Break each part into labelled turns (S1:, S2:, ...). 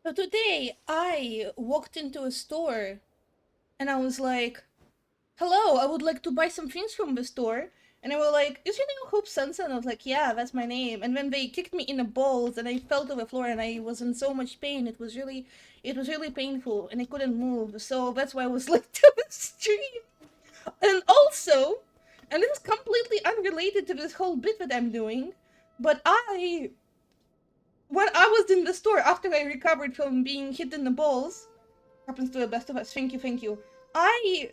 S1: So today I walked into a store and I was like, hello, I would like to buy some things from the store. And they were like, is your name Hope Sansa? And I was like, yeah, that's my name. And then they kicked me in the balls and I fell to the floor and I was in so much pain. It was really painful and I couldn't move. So that's why I was late to the stream. And also, and this is completely unrelated to this whole bit that I'm doing, but when I was in the store after I recovered from being hit in the balls, happens to the best of us. Thank you, thank you. I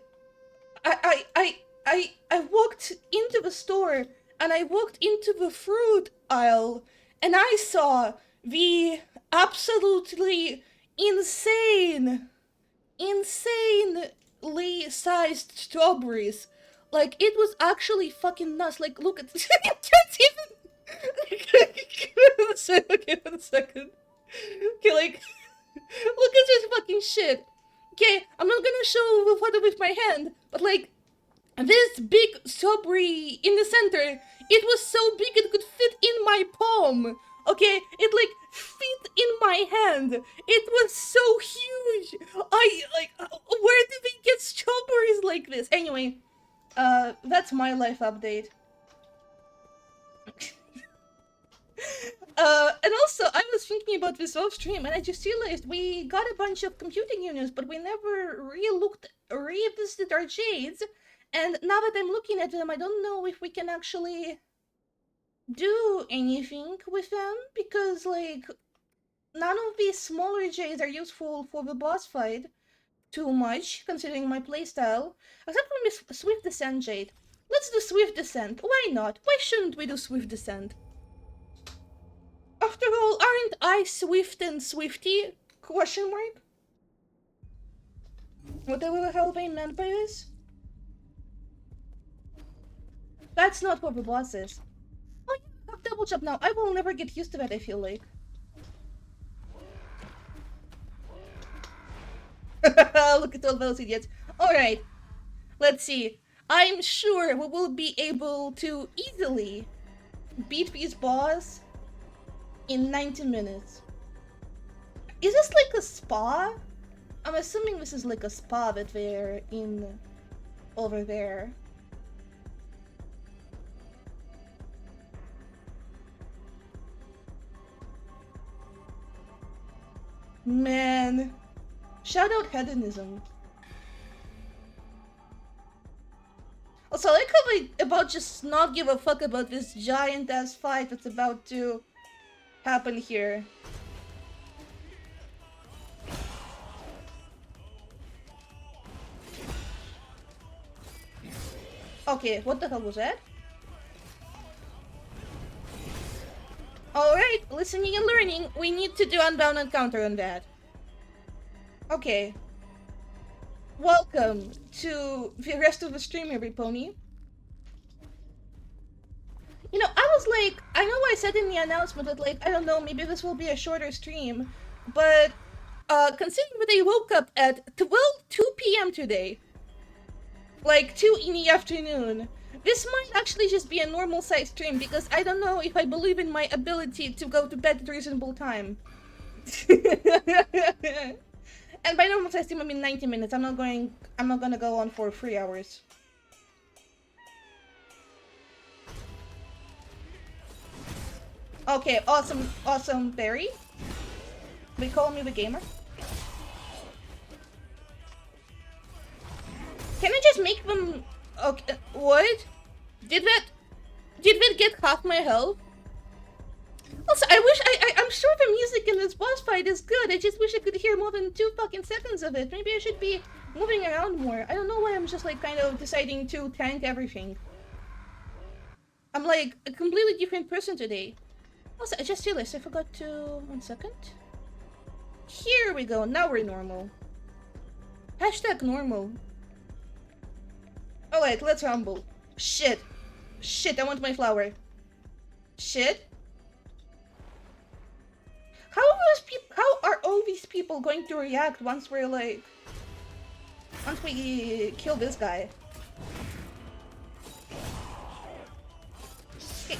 S1: I walked into the store and I walked into the fruit aisle and I saw the absolutely insanely sized strawberries. Like it was actually fucking nuts. Like look at you can't even give it a second. Okay, like look at this fucking shit. Okay, I'm not gonna show the photo with my hand, but like this big strawberry in the center, it was so big it could fit in my palm. Okay, it like fit in my hand. It was so huge. I like, where did they get strawberries like this? Anyway, that's my life update. And also, I was thinking about this off stream, and I just realized we got a bunch of computing units, but we never revisited our jades. And now that I'm looking at them, I don't know if we can actually do anything with them, because, like, none of these smaller jades are useful for the boss fight too much, considering my playstyle. Except for Miss Swift Descent Jade. Let's do Swift Descent. Why not? Why shouldn't we do Swift Descent? After all, aren't I Swift and Swifty? Question mark? Whatever the hell they meant by this? That's not what the boss is. Oh yeah, I have double jump now. I will never get used to that, I feel like. Look at all those idiots. Alright, let's see. I'm sure we will be able to easily beat this boss in 90 minutes. Is this like a spa? I'm assuming this is like a spa that they're in over there. Man. Shout out hedonism. Also, I like how they about just not give a fuck about this giant ass fight that's about to happen here. Okay, what the hell was that? Alright, listening and learning. We need to do unbound and counter on that. Okay. Welcome to the rest of the stream, every pony. You know, I was like, I know I said in the announcement that, like, I don't know, maybe this will be a shorter stream, but, considering that I woke up at 2 p.m. today, like, 2 in the afternoon, this might actually just be a normal size stream, because I don't know if I believe in my ability to go to bed at a reasonable time. And by normal size stream, I mean 90 minutes. I'm not gonna go on for 3 hours. Okay, awesome berry. They call me the gamer. Can I just make them... Okay, what? Did that get half my health? Also, I wish I'm sure the music in this boss fight is good. I just wish I could hear more than 2 fucking seconds of it. Maybe I should be moving around more. I don't know why I'm just like kind of deciding to tank everything. I'm like a completely different person today. Also, I just realized I forgot to... 1 second. Here we go. Now we're normal. Hashtag normal. Alright, let's rumble. Shit. Shit, I want my flower. Shit. How are all these people going to react once we're like... Once we kill this guy?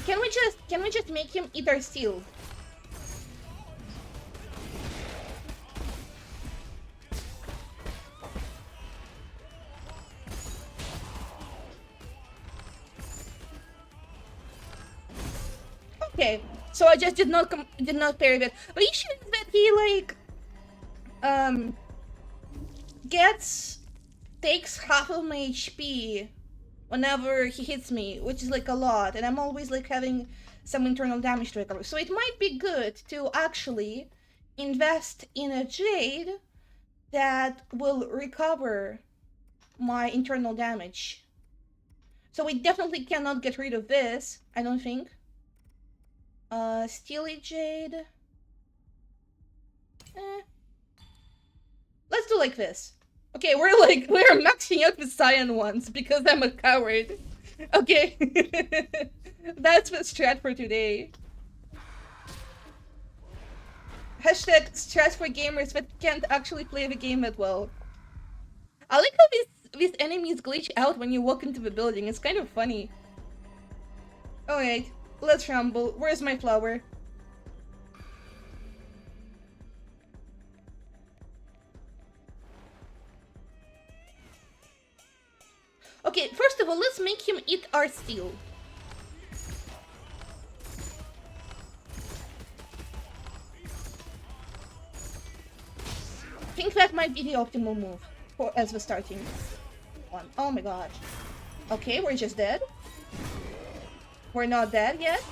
S1: Can we just make him eat our steel? Okay, so I just did not parry that. But the issue is that he like takes half of my HP whenever he hits me, which is like a lot, and I'm always like having some internal damage to recover. So it might be good to actually invest in a jade that will recover my internal damage. So we definitely cannot get rid of this, I don't think. Steely Jade. Let's do like this. Okay, we're maxing out the cyan ones because I'm a coward. Okay. That's the strat for today. Hashtag strat for gamers that can't actually play the game that well. I like how these enemies glitch out when you walk into the building. It's kind of funny. Alright, let's rumble. Where's my flower? Okay, first of all, let's make him eat our steel. I think that might be the optimal move as the starting one. Oh my god. Okay, we're just dead. We're not dead yet.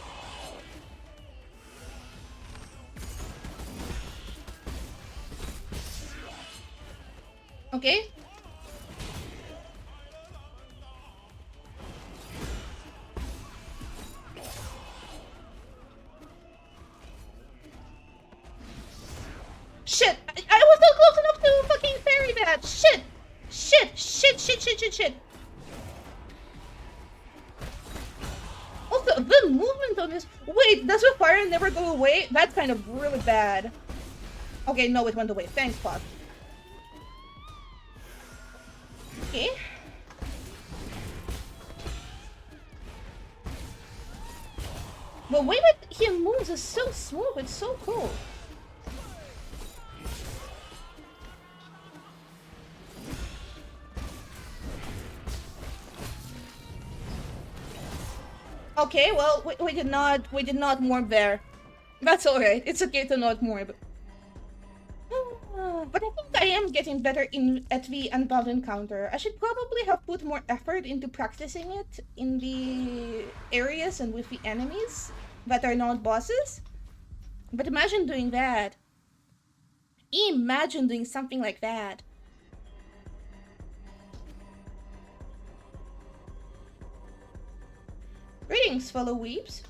S1: Okay. Shit! I was not close enough to fucking parry that! Shit! Shit! Also, the movement on this... Wait, does the fire never go away? That's kind of really bad. Okay, no, it went away. Thanks, Pop. Okay. The way that he moves is so smooth, it's so cool. Okay, well, we did not morph there. That's alright. It's okay to not morph. But I think I am getting better at the unbound encounter. I should probably have put more effort into practicing it in the areas and with the enemies that are not bosses. But imagine doing that. Imagine doing something like that. Greetings, fellow weeps.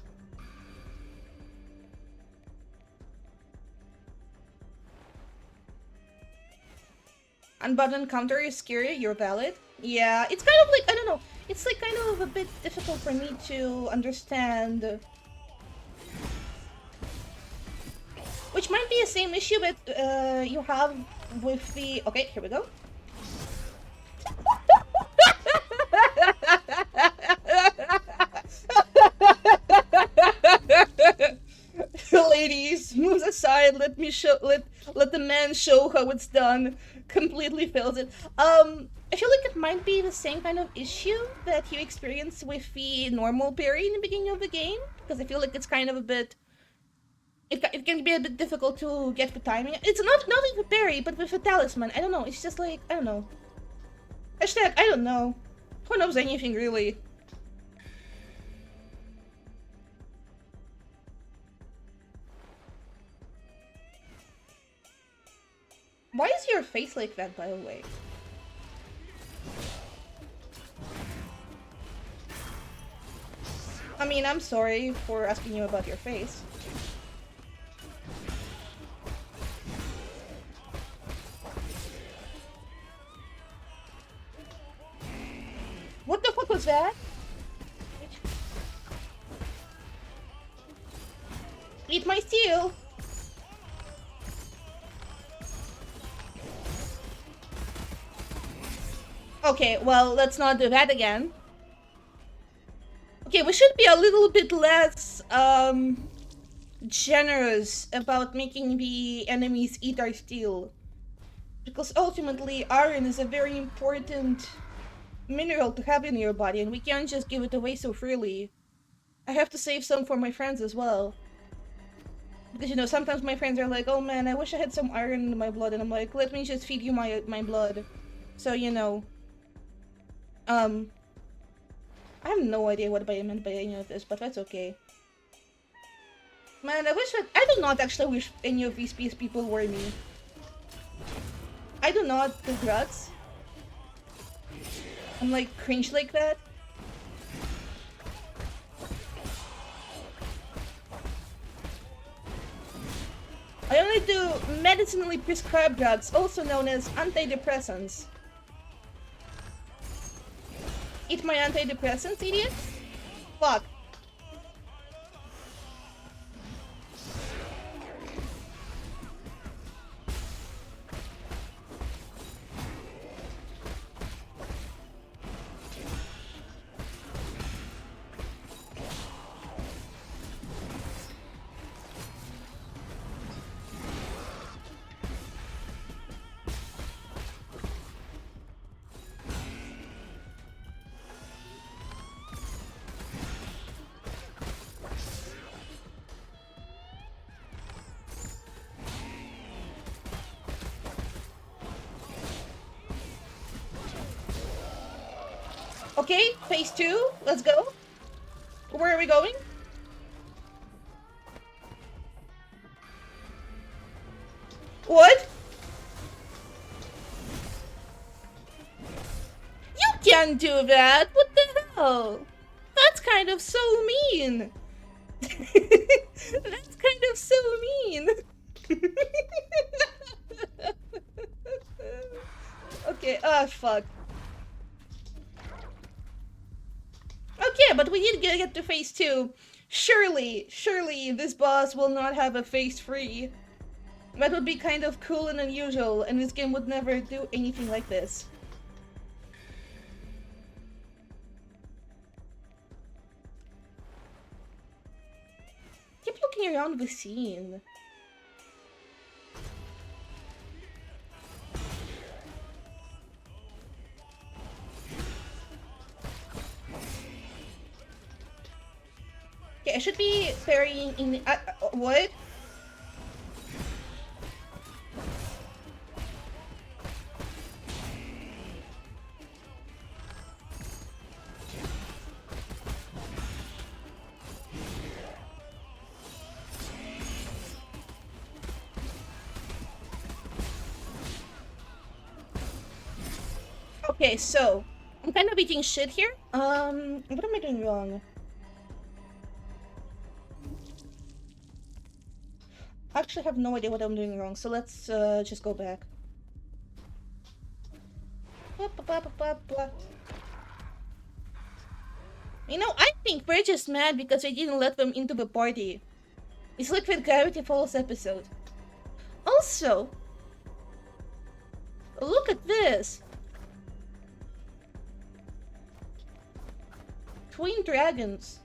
S1: Unbound encounter is scary, you're valid. Yeah, it's kind of like, I don't know, it's like kind of a bit difficult for me to understand. Which might be the same issue that you have with the... Okay, here we go. Ladies, move aside. Let me show. Let the man show how it's done. Completely fails it. I feel like it might be the same kind of issue that you experienced with the normal parry in the beginning of the game, because I feel like it's kind of a bit. It can be a bit difficult to get the timing. It's not with the parry, but with the talisman. I don't know. It's just like I don't know. Hashtag I don't know. Who knows anything really? Why is your face like that, by the way? I mean, I'm sorry for asking you about your face. What the fuck was that? Eat my steel! Okay, well, let's not do that again. Okay, we should be a little bit less, generous about making the enemies eat our steel. Because ultimately, iron is a very important mineral to have in your body, and we can't just give it away so freely. I have to save some for my friends as well. Because, you know, sometimes my friends are like, oh man, I wish I had some iron in my blood. And I'm like, let me just feed you my blood. So, you know. I have no idea what I meant by any of this, but that's okay. Man, I wish that- I do not actually wish any of these people were me. I do not congrats. I'm like cringe like that. I only do medicinally prescribed drugs, also known as antidepressants. Eat my antidepressants, idiots? Fuck. Okay, phase 2, let's go. Where are we going? What? You can't do that! What the hell? That's kind of so mean! That's kind of so mean! Okay, ah, fuck. Okay, but we need to get to phase 2. Surely this boss will not have a phase 3. That would be kind of cool and unusual, and this game would never do anything like this. Keep looking around the scene. Okay, I should be parrying in... what? Okay, so... I'm kind of eating shit here. What am I doing wrong? I actually have no idea what I'm doing wrong, so let's just go back. You know, I think we're just mad because I didn't let them into the party. It's like with Gravity Falls episode. Also, look at this! Twin dragons.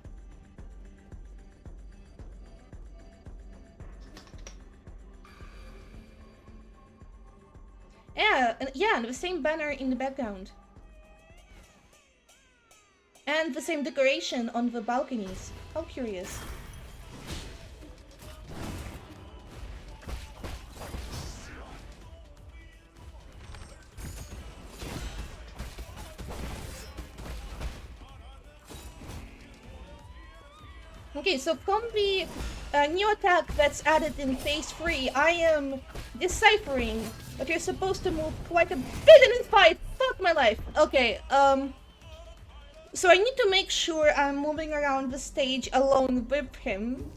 S1: Yeah, and the same banner in the background. And the same decoration on the balconies. How curious. Okay, so from the new attack that's added in phase 3, I am deciphering that you're supposed to move quite a bit in this fight. Fuck my life. Okay, so I need to make sure I'm moving around the stage alone with him.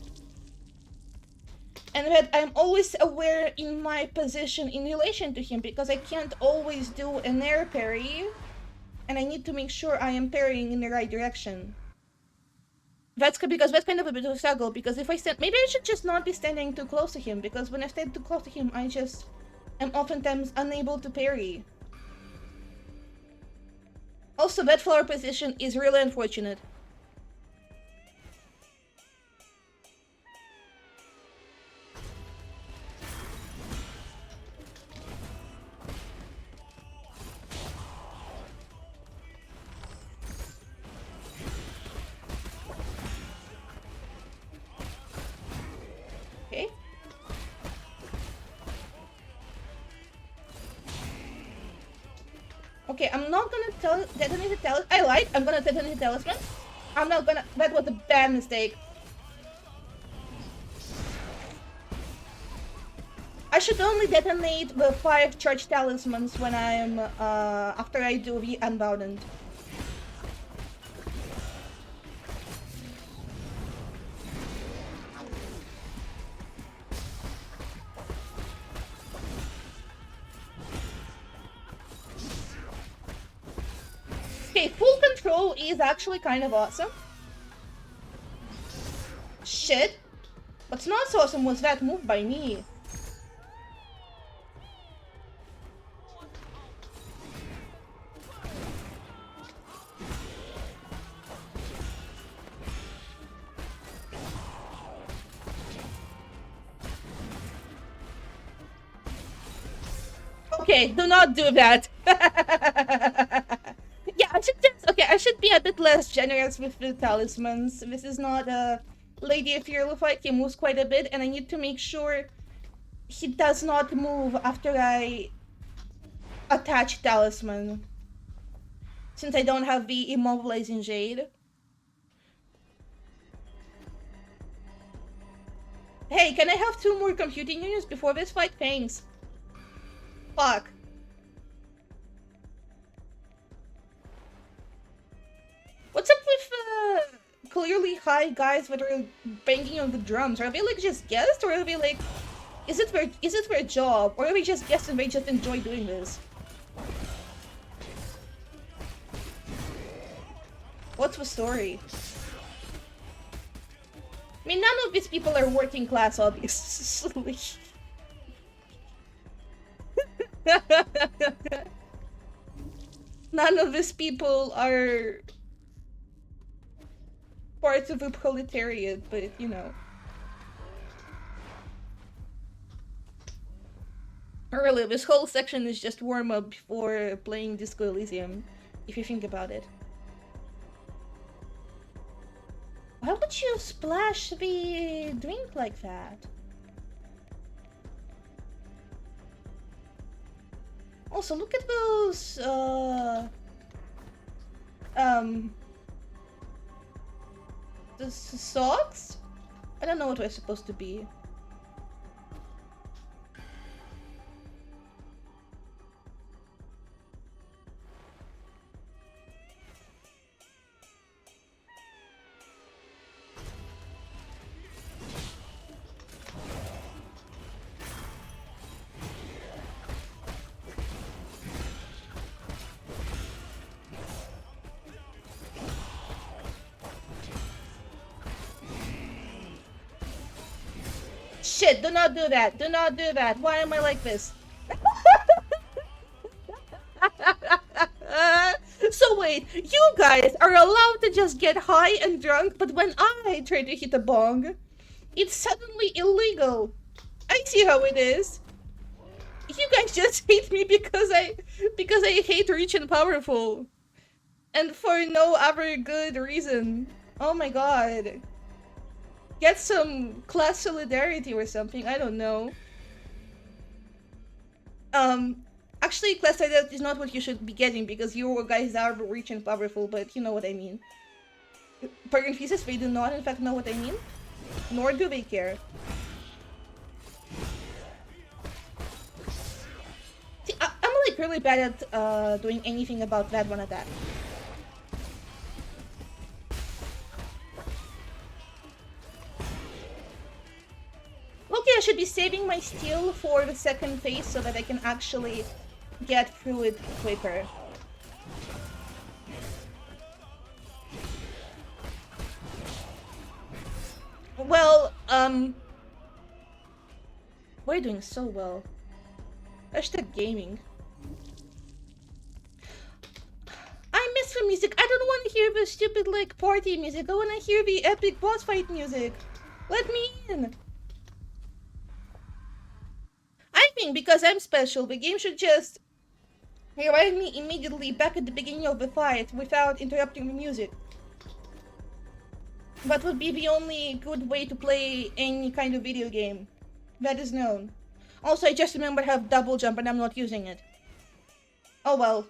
S1: And that I'm always aware in my position in relation to him, because I can't always do an air parry. And I need to make sure I am parrying in the right direction. That's because that's kind of a bit of a struggle, because if I stand... Maybe I should just not be standing too close to him, because when I stand too close to him, I just am oftentimes unable to parry. Also, that flower position is really unfortunate. Okay, I'm not gonna detonate the talisman. I lied. I'm gonna detonate the talisman. I'm not gonna. That was a bad mistake. I should only detonate the 5 charge talismans when I'm after I do the unbounded. Okay, full control is actually kind of awesome. Shit. What's not so awesome was that move by me. Okay, do not do that. Yeah, I should just... Okay, I should be a bit less generous with the talismans. This is not a Lady of Fearful fight. He moves quite a bit, and I need to make sure he does not move after I attach talisman. Since I don't have the immobilizing jade. Hey, can I have 2 more computing units before this fight? Thanks. Fuck. What's up with clearly high guys that are banging on the drums? Are they like just guests, or are they like... Is it their job? Or are they just guests and they just enjoy doing this? What's the story? I mean, none of these people are working class, obviously. None of these people are part of the proletariat, but you know. Really, this whole section is just warm-up before playing Disco Elysium, if you think about it. Why would you splash the drink like that? Also, look at those, the socks? I don't know what they're supposed to be. Shit, do not do that. Do not do that. Why am I like this? So wait, you guys are allowed to just get high and drunk, but when I try to hit a bong, it's suddenly illegal. I see how it is. You guys just hate me because I hate rich and powerful. And for no other good reason. Oh my god. Get some class solidarity or something, I don't know. Actually, class solidarity is not what you should be getting because you guys are rich and powerful, but you know what I mean. Parentheses, they do not in fact know what I mean. Nor do they care. See, I'm like really bad at doing anything about that one attack. Okay, I should be saving my steel for the second phase so that I can actually get through it quicker. Well, we're doing so well. Hashtag gaming. I miss the music. I don't want to hear the stupid, like, party music. I want to hear the epic boss fight music. Let me in. I think because I'm special, the game should just revive me immediately back at the beginning of the fight without interrupting the music. That would be the only good way to play any kind of video game. That is known. Also, I just remember I have double jump and I'm not using it. Oh well.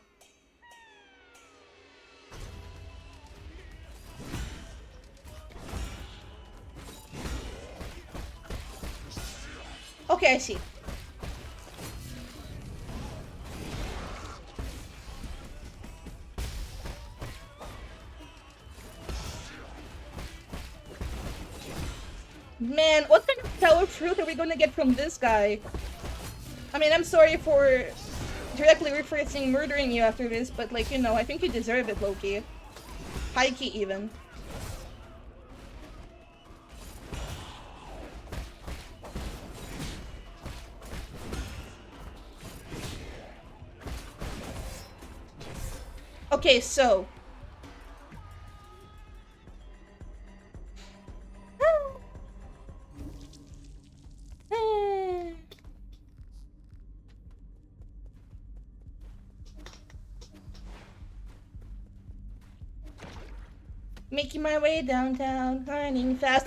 S1: Okay, I see. Man, what kind of power fruit are we gonna get from this guy? I mean, I'm sorry for directly referencing murdering you after this, but like, you know, I think you deserve it, Loki. High key, even. Okay, so... Making my way downtown, running fast.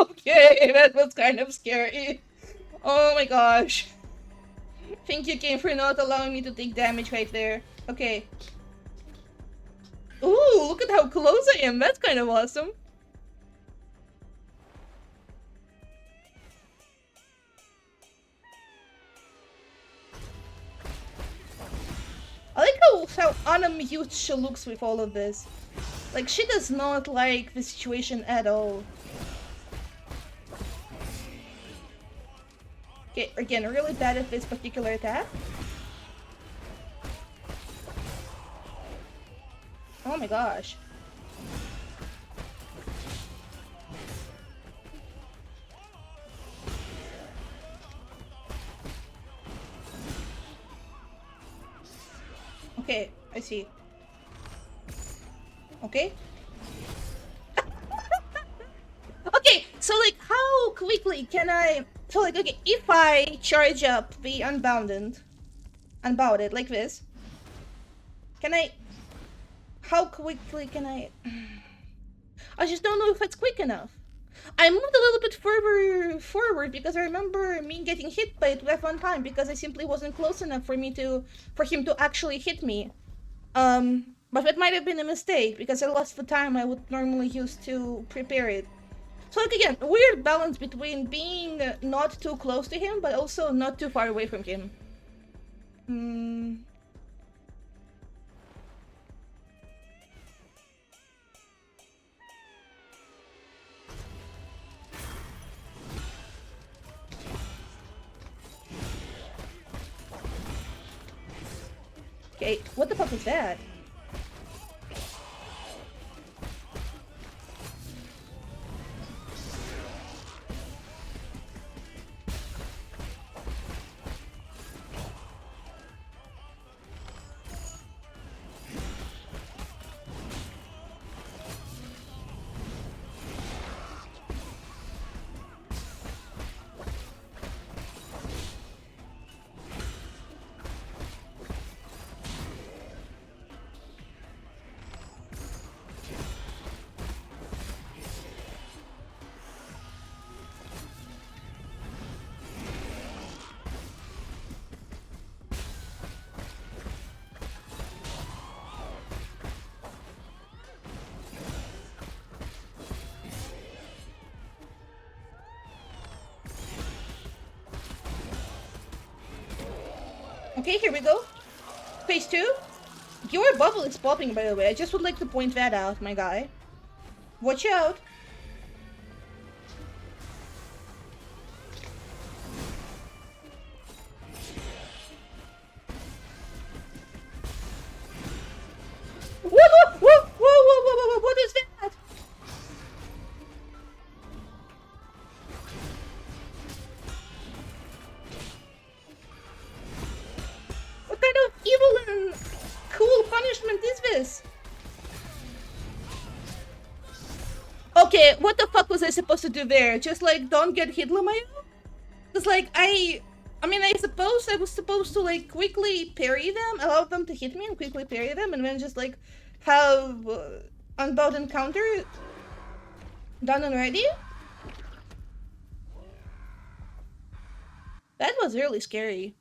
S1: Okay, that was kind of scary. Oh my gosh. Thank you, game, for not allowing me to take damage right there. Okay. Ooh, look at how close I am. That's kind of awesome. I like how unamused she looks with all of this. Like, she does not like the situation at all. Okay, again, really bad at this particular attack. Oh my gosh. Okay, I see. Okay. Okay, so like, how quickly can I... So like, okay, if I charge up the Unbounded, like this, can I... How quickly can I... I just don't know if it's quick enough. I moved a little bit further forward because I remember me getting hit by it at one time because I simply wasn't close enough for him to actually hit me. But it might have been a mistake because I lost the time I would normally use to prepare it. So like again, a weird balance between being not too close to him but also not too far away from him. Okay, what the fuck was that? Okay, here we go. Phase 2. Your bubble is popping, by the way. I just would like to point that out, my guy. Watch out. Whoa, what is that? What kind of evil and cool punishment is this? Okay, what the fuck was I supposed to do there? Just like, don't get hit, Lamayo? Because like, I mean, I suppose I was supposed to like quickly parry them, allow them to hit me and quickly parry them, and then just like have unbound encounter done already? That was really scary.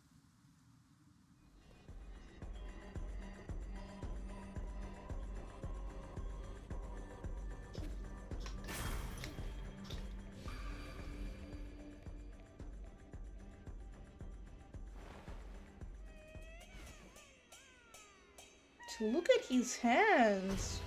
S1: Look at his hands.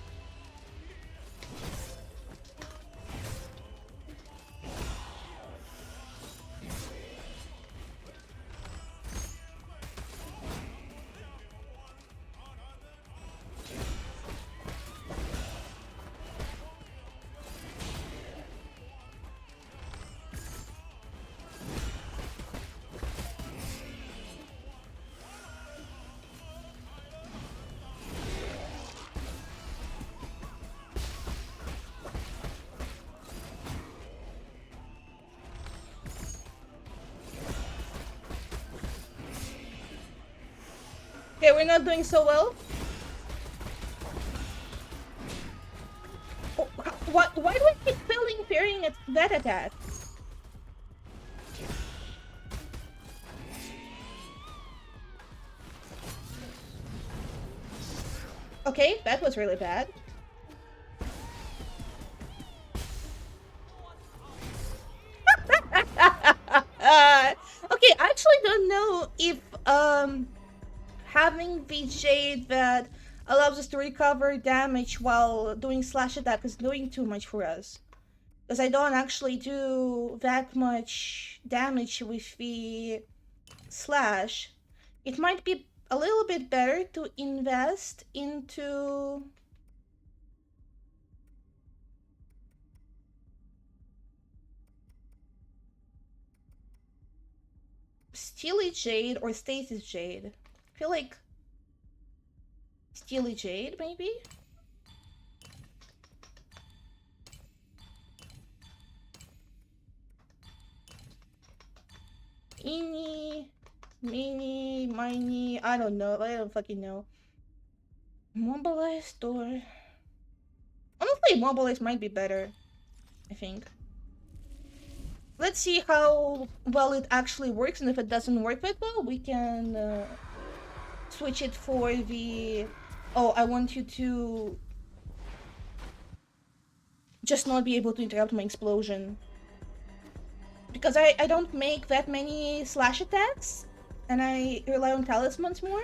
S1: Okay, we're not doing so well. Oh, why do I keep failing parrying at that attack? Okay, that was really bad. Okay, I actually don't know if having the jade that allows us to recover damage while doing slash attack is doing too much for us. Because I don't actually do that much damage with the slash. It might be a little bit better to invest into Steely Jade or Stasis Jade. I feel like Steely Jade, maybe? Eeny, meeny, miny, I don't know. I don't fucking know. Mobilized or... Honestly, Mobilized might be better, I think. Let's see how well it actually works, and if it doesn't work that well, we can switch it for the... Oh, I want you to just not be able to interrupt my explosion. Because I don't make that many slash attacks, and I rely on talismans more.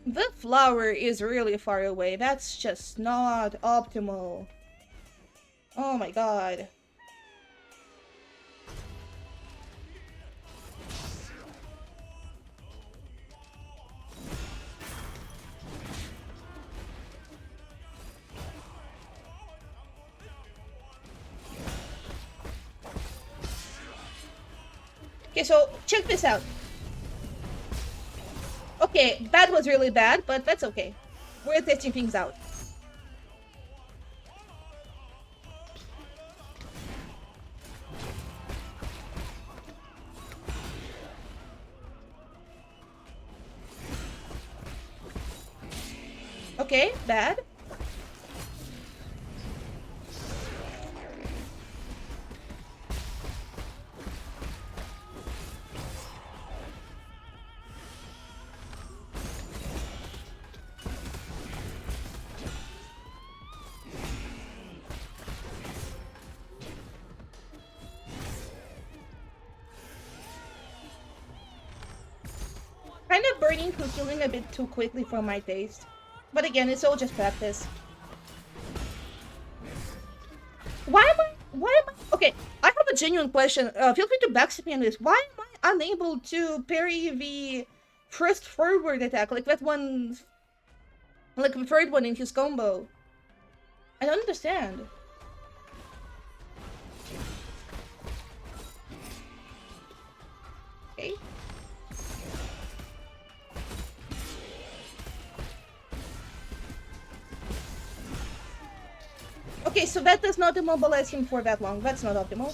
S1: The flower is really far away. That's just not optimal. Oh my god. Okay, so check this out. Okay, that was really bad, but that's okay. We're testing things out. Okay, bad. Kind of burning through healing a bit too quickly for my taste. But again, it's all just practice. Why am I... Okay, I have a genuine question. Feel free to backstab me on this. Why am I unable to parry the first forward attack? Like that one... Like the third one in his combo. I don't understand. Okay. Okay, so that does not immobilize him for that long. That's not optimal.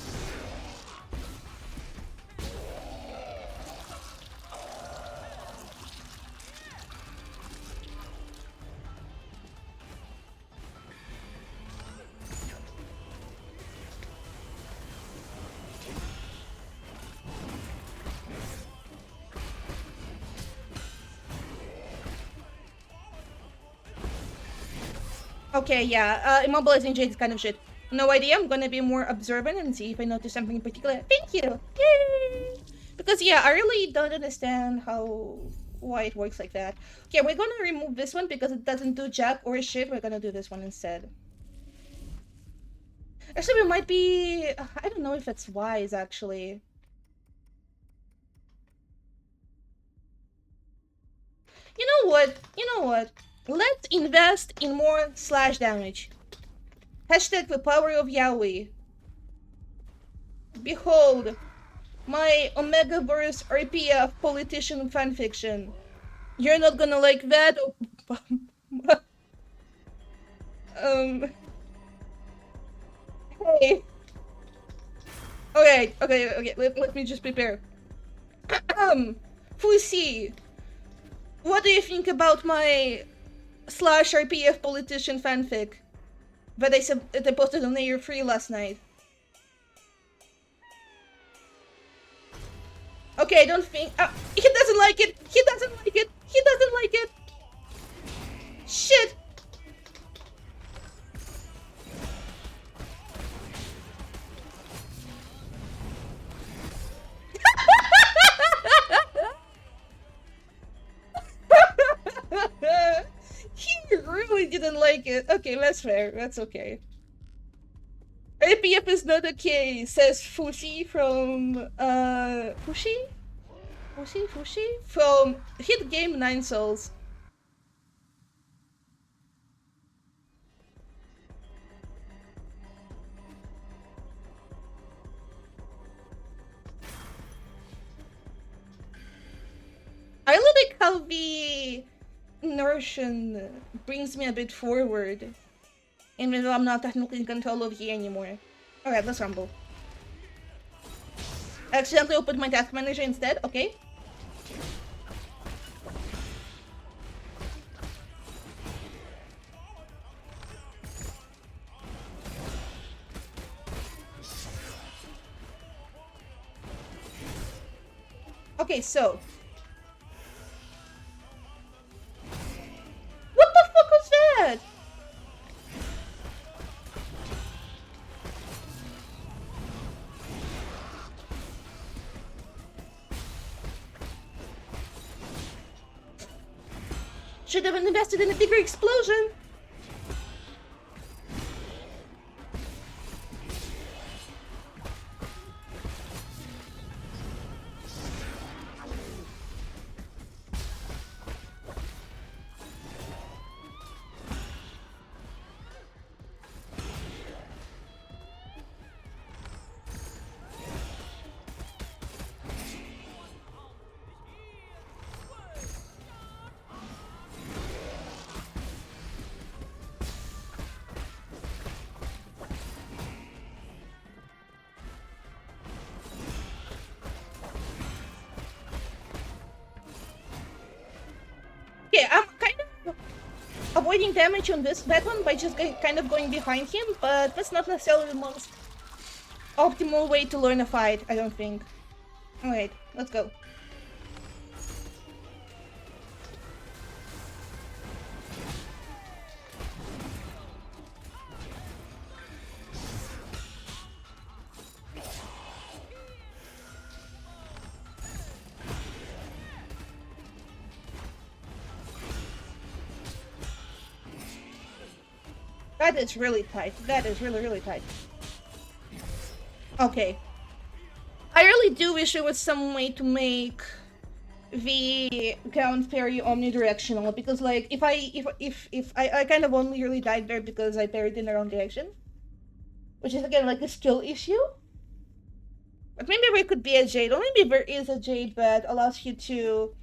S1: Okay, yeah, immobilizing Jade is kind of shit. No idea, I'm gonna be more observant and see if I notice something in particular. Thank you! Yay! Because, yeah, I really don't understand how why it works like that. Okay, we're gonna remove this one because it doesn't do jack or shit. We're gonna do this one instead. Actually, we might be... I don't know if it's wise, actually. You know what? You know what? Let's invest in more slash damage. Hashtag the power of Yahweh. Behold, my Omegaverse RPF politician fanfiction. You're not gonna like that? Hey. Okay, let me just prepare. Fusi, what do you think about my slash RPF politician fanfic that I posted on Air Free last night? Okay, I don't think... he doesn't like it! He doesn't like it! He doesn't like it! Shit! He really didn't like it. Okay, that's fair. That's okay. APF is not okay, says Fushi from, Fushi? Fushi? From Hit Game 9 Souls. I like how the Nourishing brings me a bit forward. Even though I'm not technically in control of Yi anymore. Alright, let's rumble. I accidentally opened my task manager instead, okay. Okay, so... What the fuck was that? Should have invested in a bigger explosion. Okay, I'm kind of avoiding damage on that one by just kind of going behind him, but that's not necessarily the most optimal way to learn a fight, I don't think. Alright, let's go. That is really tight. That is really, really tight. Okay. I really do wish there was some way to make the ground parry omnidirectional, because like if I kind of only really died there because I parried in the wrong direction, which is again like a skill issue. But maybe there could be a jade, or maybe there is a jade that allows you to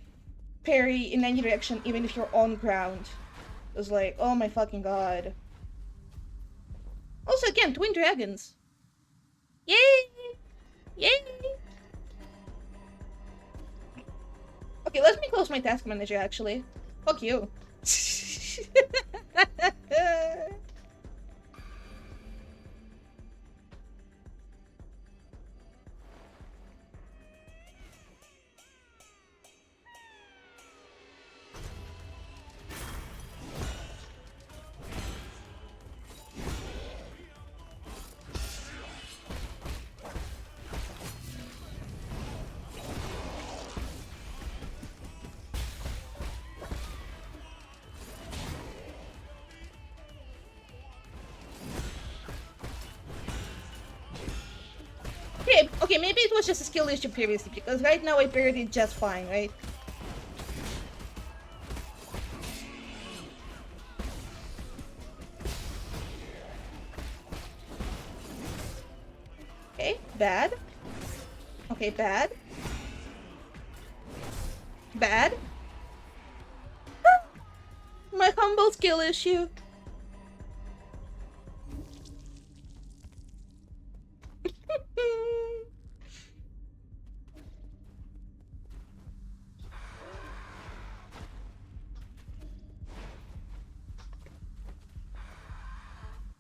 S1: parry in any direction even if you're on ground. It was like, oh my fucking god. Also, again, twin dragons. Yay! Yay! Okay, let me close my task manager, actually. Fuck you. Okay, maybe it was just a skill issue previously, because right now I parried it just fine, right? Okay, bad. Okay, bad. Bad. My humble skill issue.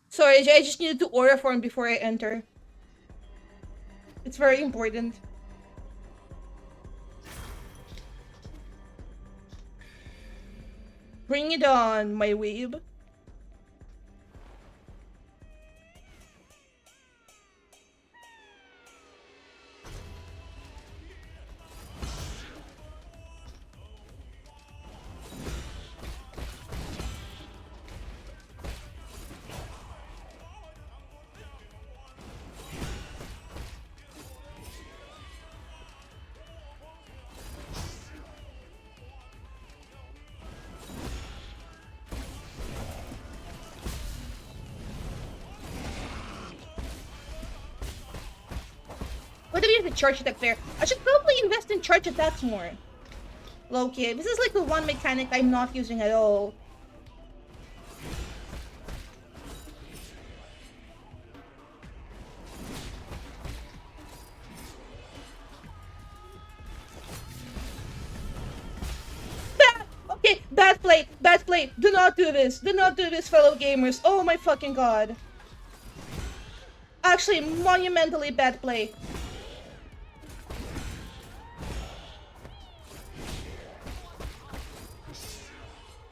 S1: Sorry, I just needed to aura form before I enter. It's very important. Bring it on, my weeb. What if you have a charge attack there? I should probably invest in charge attacks more. Loki, this is like the one mechanic I'm not using at all. Bad! Okay, bad play, bad play. Do not do this. Do not do this, fellow gamers. Oh my fucking god. Actually, monumentally bad play.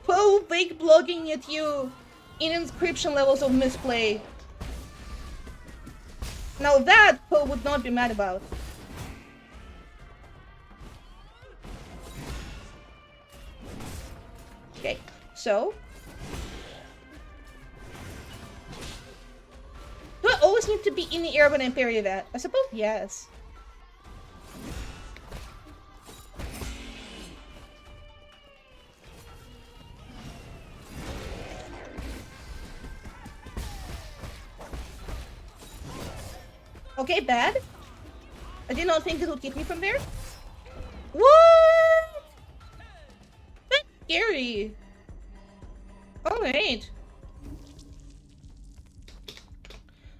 S1: Poe fake blogging at you in inscription levels of misplay. Now that Poe would not be mad about. Okay, so do I always need to be in the air when I parry that? I suppose yes. Okay, bad. I did not think it would keep me from there. What? That's scary. Alright.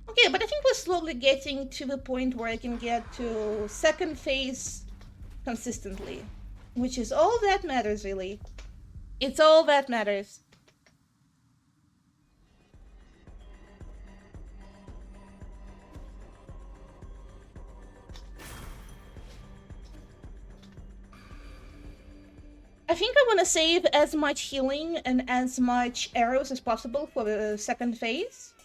S1: Okay, but I think we're slowly getting to the point where I can get to second phase consistently. Which is all that matters, really. It's all that matters. I think I want to save as much healing and as much arrows as possible for the second phase.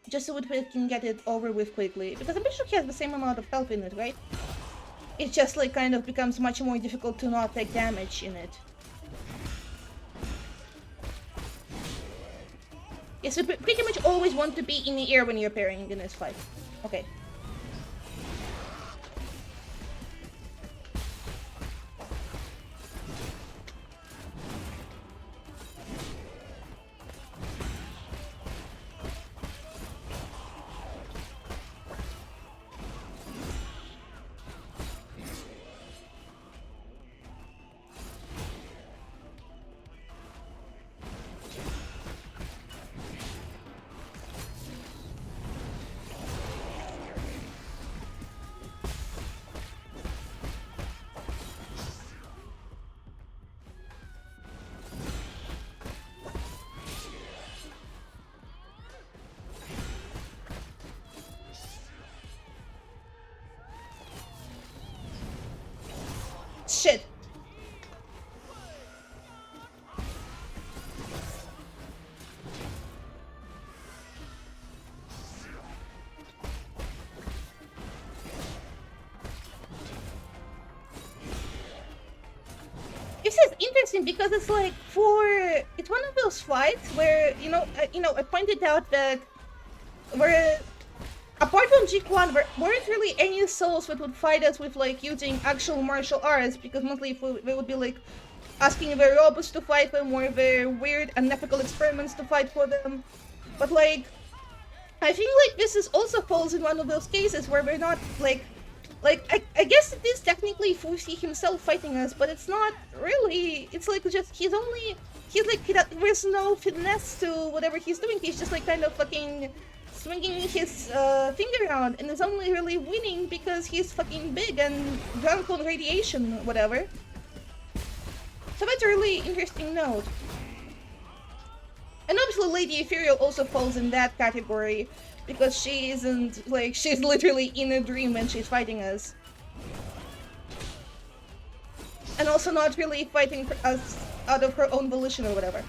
S1: Just so we can get it over with quickly. Because I'm pretty sure he has the same amount of health in it, right? It just like kind of becomes much more difficult to not take damage in it. Yes, you pretty much always want to be in the air when you're parrying in this fight. Okay. Shit. This is interesting because it's like it's one of those fights where I pointed out that where apart from G1, there weren't really any souls that would fight us with like using actual martial arts, because mostly they would be like asking their robots to fight them, or their weird unethical experiments to fight for them. But like, I think like this is also falls in one of those cases where we're not like I guess it is technically Fusi himself fighting us, but it's not really. It's like just he's like there's no finesse to whatever he's doing. He's just like kind of fucking swinging his finger around, and is only really winning because he's fucking big and drunk on radiation, whatever. So that's a really interesting note. And obviously Lady Ethereal also falls in that category, because she isn't, like, she's literally in a dream when she's fighting us. And also not really fighting us out of her own volition or whatever.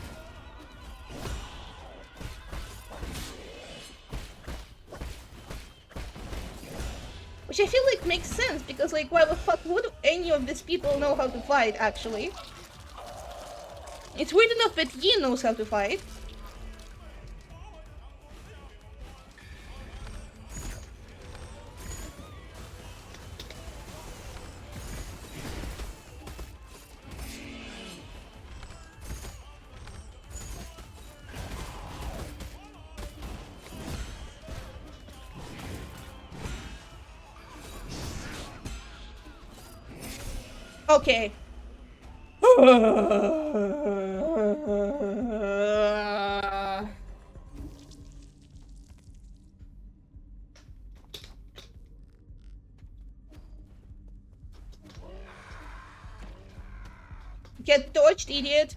S1: Which I feel like makes sense, because like, why the fuck would any of these people know how to fight, actually? It's weird enough that Yi knows how to fight. Okay. Get dodged, idiot.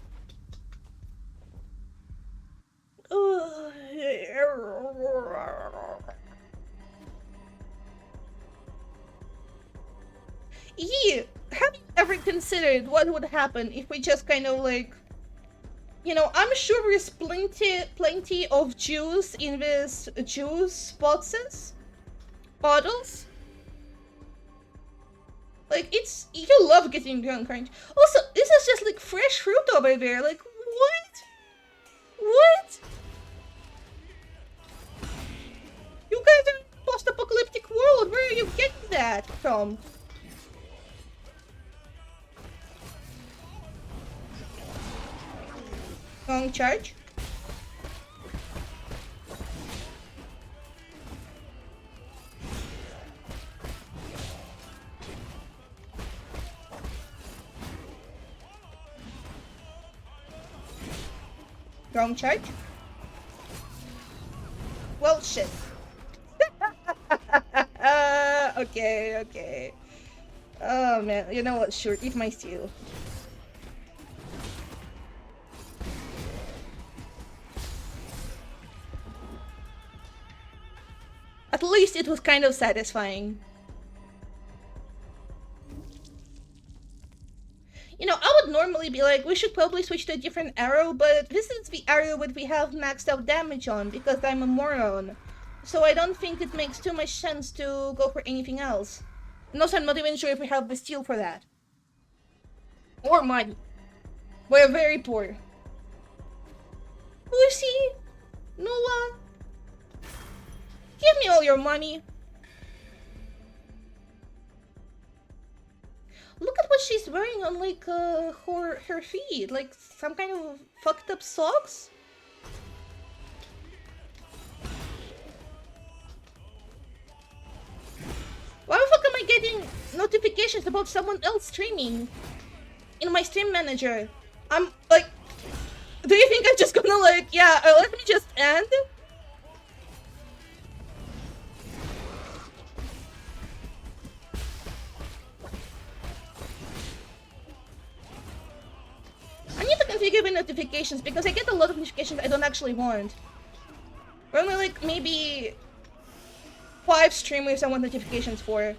S1: Have you ever considered what would happen if we just kind of like, you know, I'm sure there's plenty of juice in this juice bottles. Like, it's, you love getting drunk, aren't you? Also, this is just like fresh fruit over there. Like, what? What? You guys are in a post-apocalyptic world. Where are you getting that from? Wrong charge. Wrong charge. Well, shit. Okay. Oh man, you know what? Sure, eat my stew. At least it was kind of satisfying. You know, I would normally be like, we should probably switch to a different arrow, but this is the arrow that we have maxed out damage on, because I'm a moron. So I don't think it makes too much sense to go for anything else. And also, I'm not even sure if we have the steel for that. Or money. We're very poor. Pussy! Noah! Give me all your money. Look at what she's wearing on, like, her feet. Like, some kind of fucked up socks? Why the fuck am I getting notifications about someone else streaming in my stream manager? I'm, like... Do you think I'm just gonna, like, yeah, let me just end? I need to configure the notifications because I get a lot of notifications I don't actually want. Or only like maybe 5 streamers I want notifications for.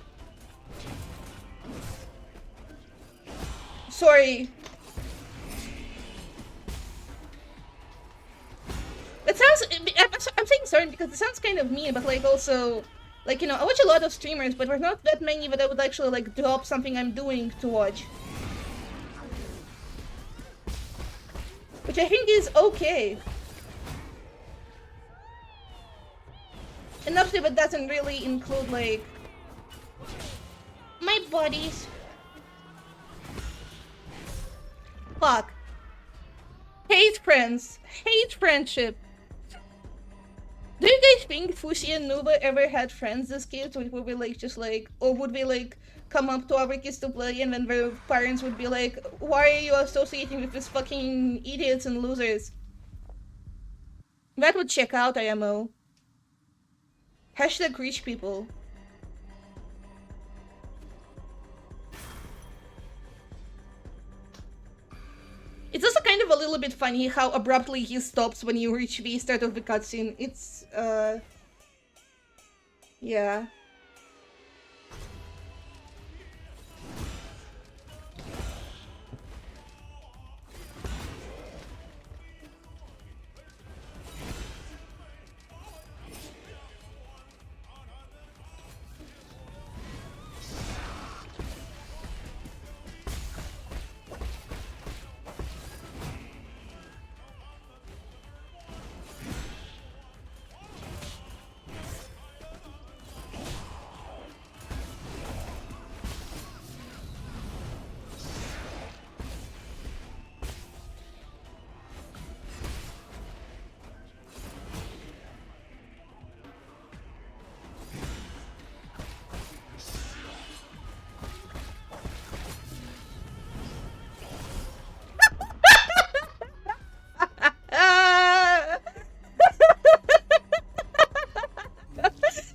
S1: Sorry. It sounds, I'm saying sorry because it sounds kind of mean, but like also, like, you know, I watch a lot of streamers, but there's not that many that I would actually like drop something I'm doing to watch. Which I think is okay. And obviously, but doesn't really include, like, my buddies. Fuck. Hate friends. Hate friendship. Do you guys think Fushi and Nuba ever had friends as kids? Would we like just like, or would we like come up to our kids to play and then their parents would be like, why are you associating with these fucking idiots and losers? That would check out, IMO. Hashtag rich people. It's also kind of a little bit funny how abruptly he stops when you reach the start of the cutscene. It's, yeah.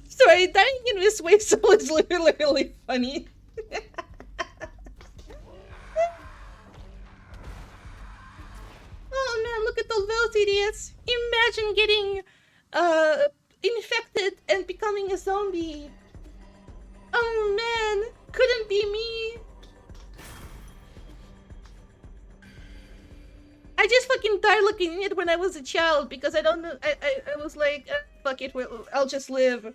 S1: Sorry, dying in this way so is literally funny. Oh man, look at all those idiots. Imagine getting infected and becoming a zombie. Oh man, couldn't be me. I just fucking died looking at it when I was a child because I don't know. I was like, fuck it, I'll just live.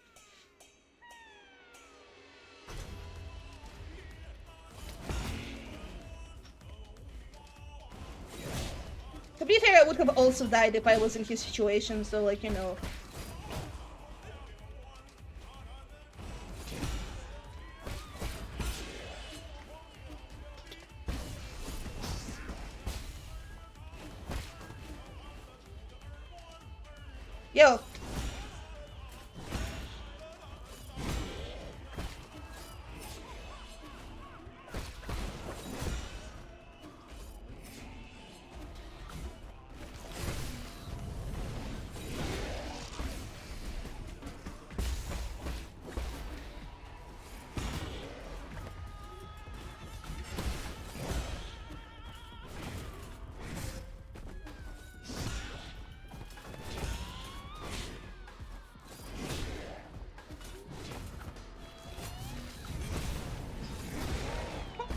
S1: To be fair, I would have also died if I was in his situation, so like, you know. Yo.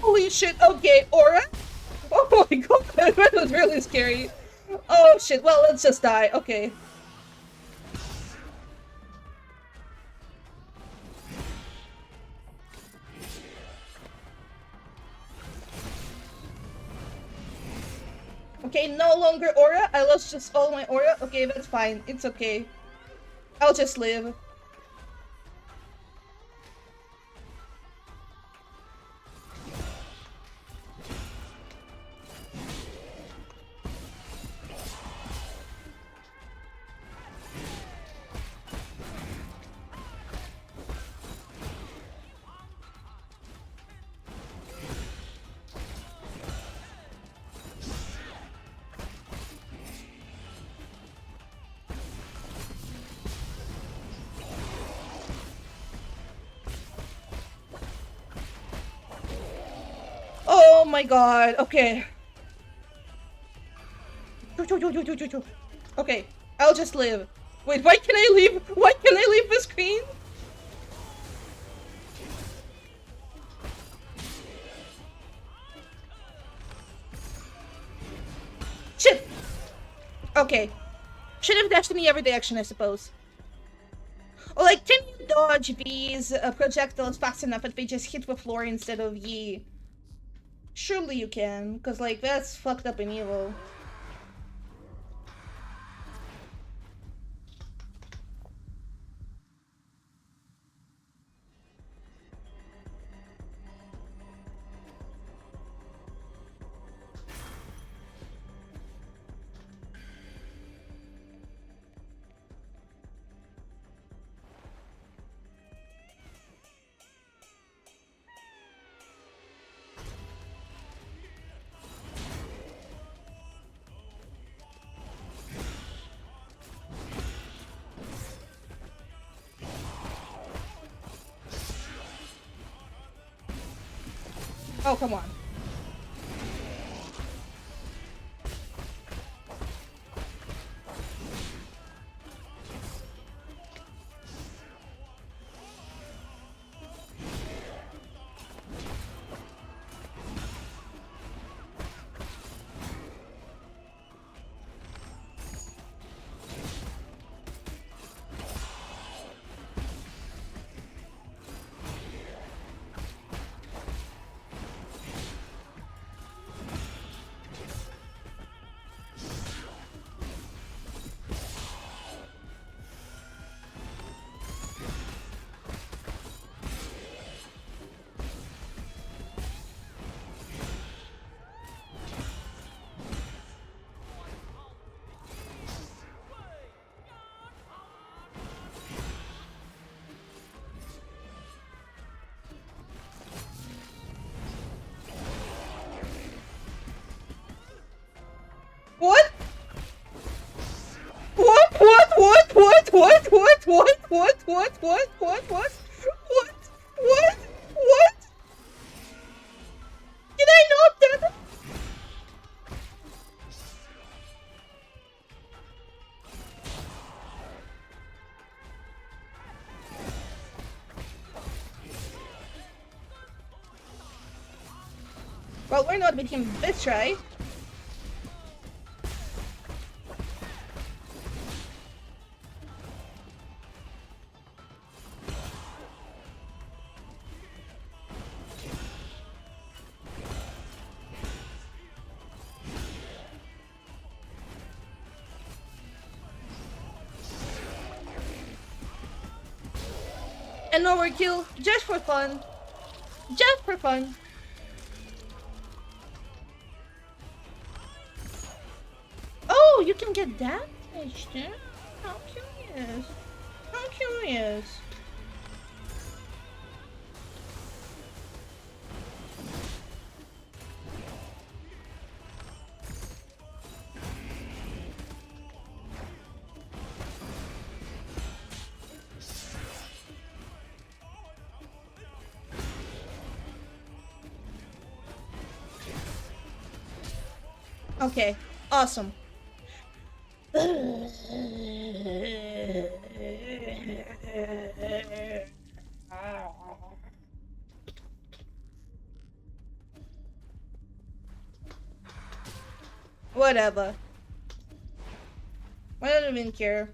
S1: Holy shit, okay, Aura? Oh my god, that was really scary. Oh shit, well, let's just die, okay. Okay, no longer Aura, I lost just all my Aura. Okay, that's fine, it's okay. I'll just live. Oh my god, okay. Okay, I'll just live. Wait, why can I leave? Why can I leave the screen? Shit! Okay. Should have dashed in the everyday action, I suppose. Or like, can you dodge these projectiles fast enough that they just hit the floor instead of ye? Surely you can, because like, that's fucked up and evil. Oh, come on. What? What? Did I not do that? Well, we're not with him this try. An overkill, just for fun. Just for fun. Oh, you can get damaged, huh? How curious. How curious. Okay, awesome. Whatever. I don't even care.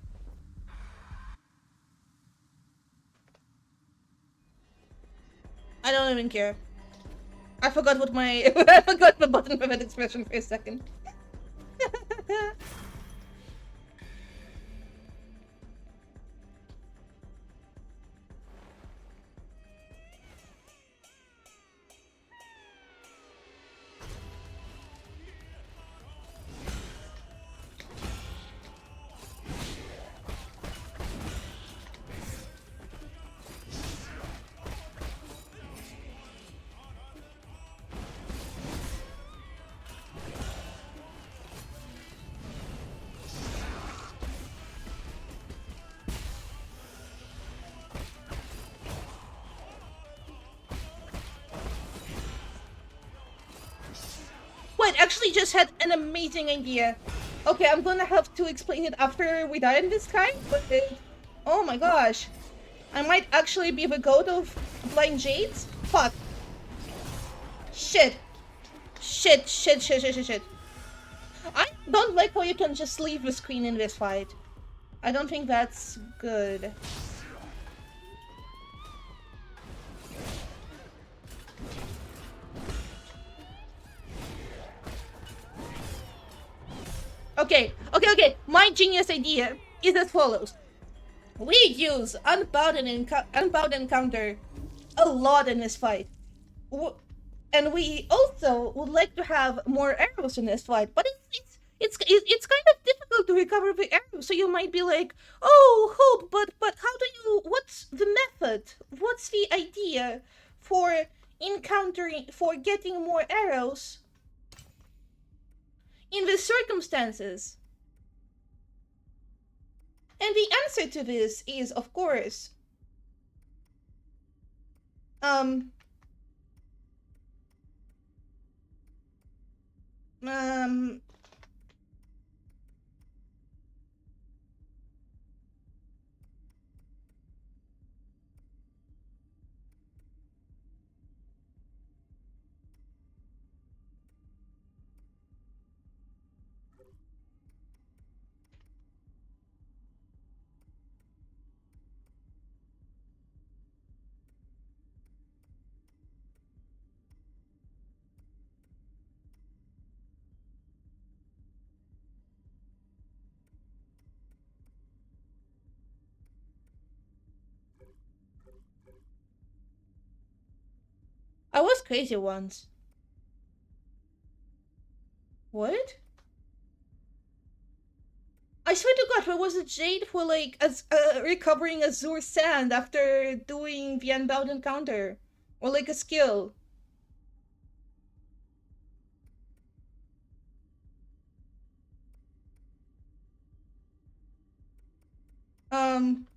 S1: I don't even care. I forgot what my I forgot the button pivot expression for a second. Wait, actually just had an amazing idea. Okay, I'm gonna have to explain it after we die in this time, but oh my gosh. I might actually be the goat of blind jades? Fuck. Shit. Shit. I don't like how you can just leave the screen in this fight. I don't think that's good. Okay. My genius idea is as follows. We use Unbound Encounter a lot in this fight. And we also would like to have more arrows in this fight, but it's kind of difficult to recover the arrows. So you might be like, "Oh, Hope, but how do you? What's the method? What's the idea for getting more arrows in the circumstances?" And the answer to this is, of course, Um, I was crazy once. What? I swear to God, where was it Jade for like as recovering Azure Sand after doing the Unbound encounter? Or like a skill? Um,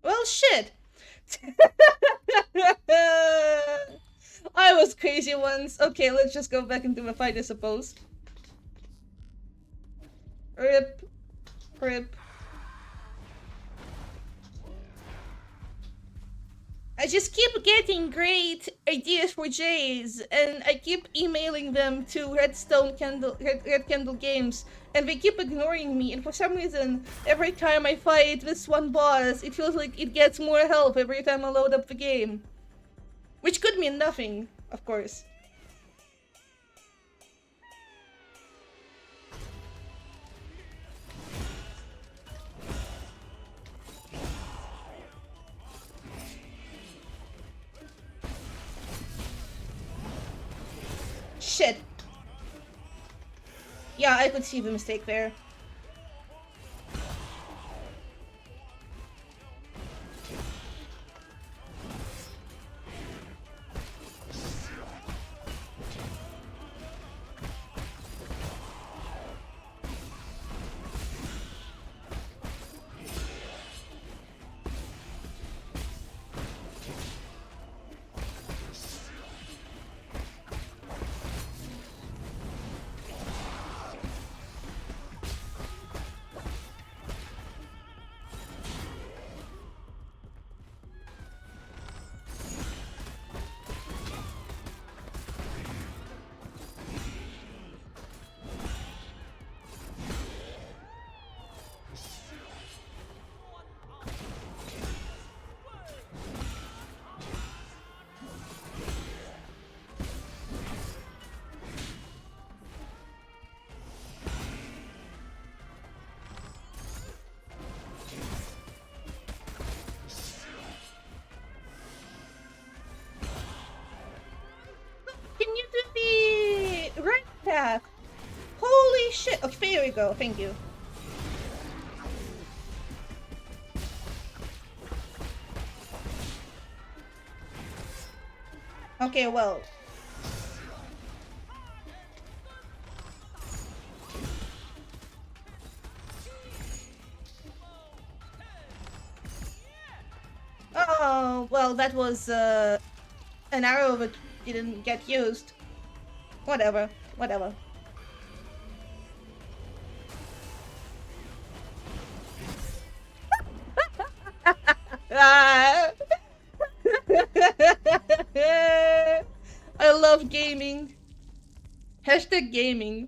S1: well, shit. I was crazy once. Okay, let's just go back into the fight, I suppose. Rip. Rip. I just keep getting great ideas for Jays, and I keep emailing them to Red Candle Games, and they keep ignoring me. And for some reason, every time I fight this one boss, it feels like it gets more help every time I load up the game, which could mean nothing, of course. Shit. Yeah, I could see the mistake there. Can you do the right path? Holy shit! Okay, there we go. Thank you. Okay, well. Oh, well, that was, an arrow that didn't get used. Whatever. Whatever. Ah! I love gaming. Hashtag gaming.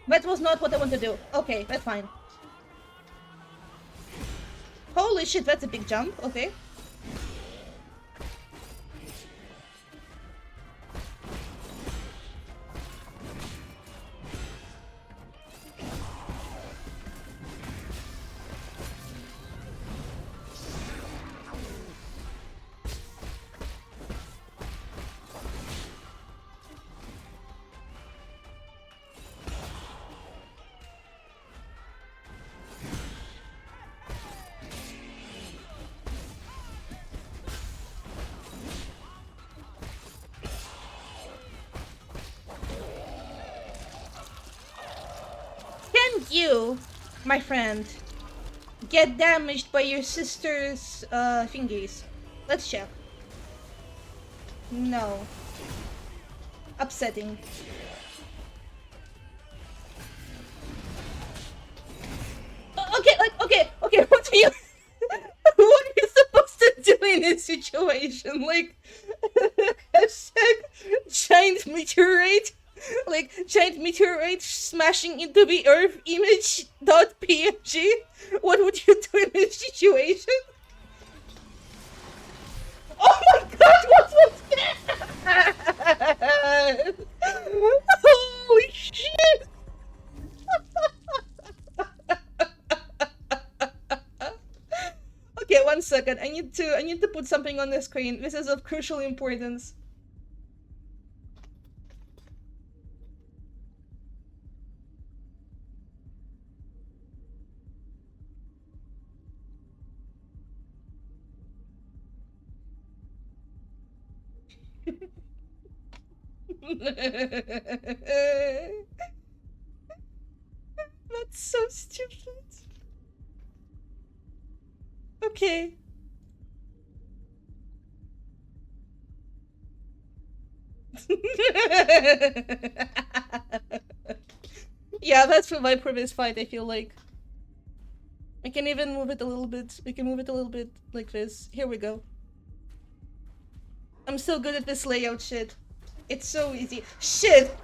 S1: That was not what I wanted to do. Okay, that's fine. Holy shit, that's a big jump. Okay. Can you, my friend, get damaged by your sister's thingies? Let's check. No. Upsetting. Okay, like, okay, what are you... what are you supposed to do in this situation? Like, hashtag giant meteorite? Like, giant meteorite smashing into the earth image.png? What would you do in this situation? Oh my god, what was that? Holy shit! Okay, 1 second. I need to put something on the screen. This is of crucial importance. That's so stupid. Okay. Yeah, that's for my previous fight, I feel like. I can even move it a little bit. We can move it a little bit like this. Here we go. I'm so good at this layout shit. It's so easy. Shit!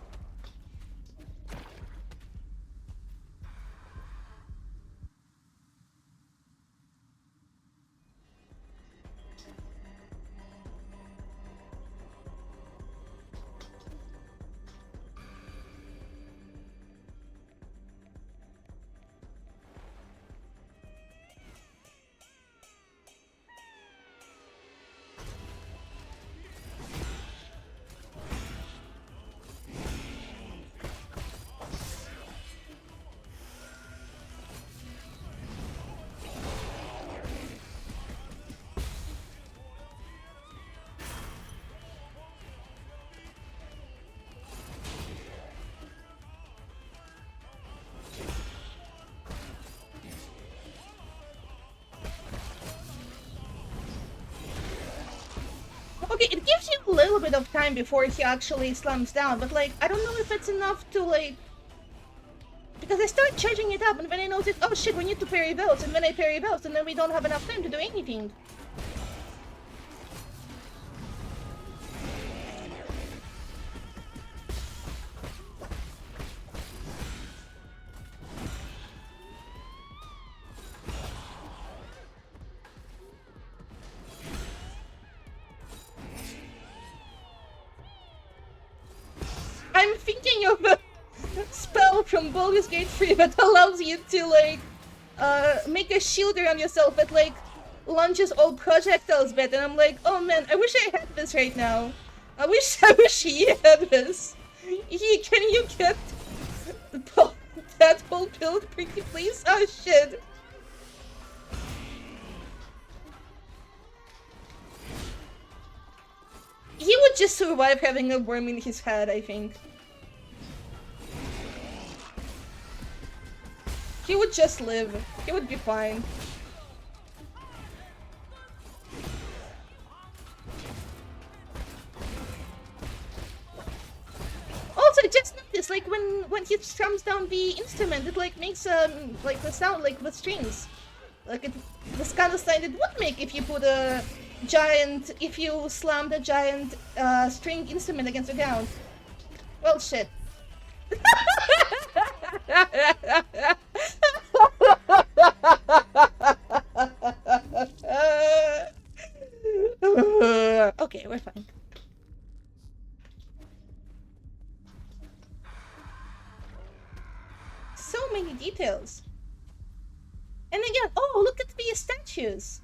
S1: Okay, it gives you a little bit of time before he actually slams down, but like, I don't know if it's enough to like... Because I start charging it up and then I notice, oh shit, we need to parry those, and then I parry those, and then we don't have enough time to do anything. I'm thinking of a spell from Baldur's Gate 3 that allows you to, like, make a shield around yourself that, like, launches all projectiles better. And I'm like, oh man, I wish I had this right now. I wish he had this. Can you get that whole build pretty please? Oh shit. He would just survive having a worm in his head, I think. He would just live. He would be fine. Also, just notice, like, when he strums down the instrument, it, like, makes, like, the sound, like, the strings. Like, this kind of sound it would make if you put a giant, if you slammed a giant, string instrument against the ground. Well, shit. Okay, we're fine. So many details. And again, oh, look at the statues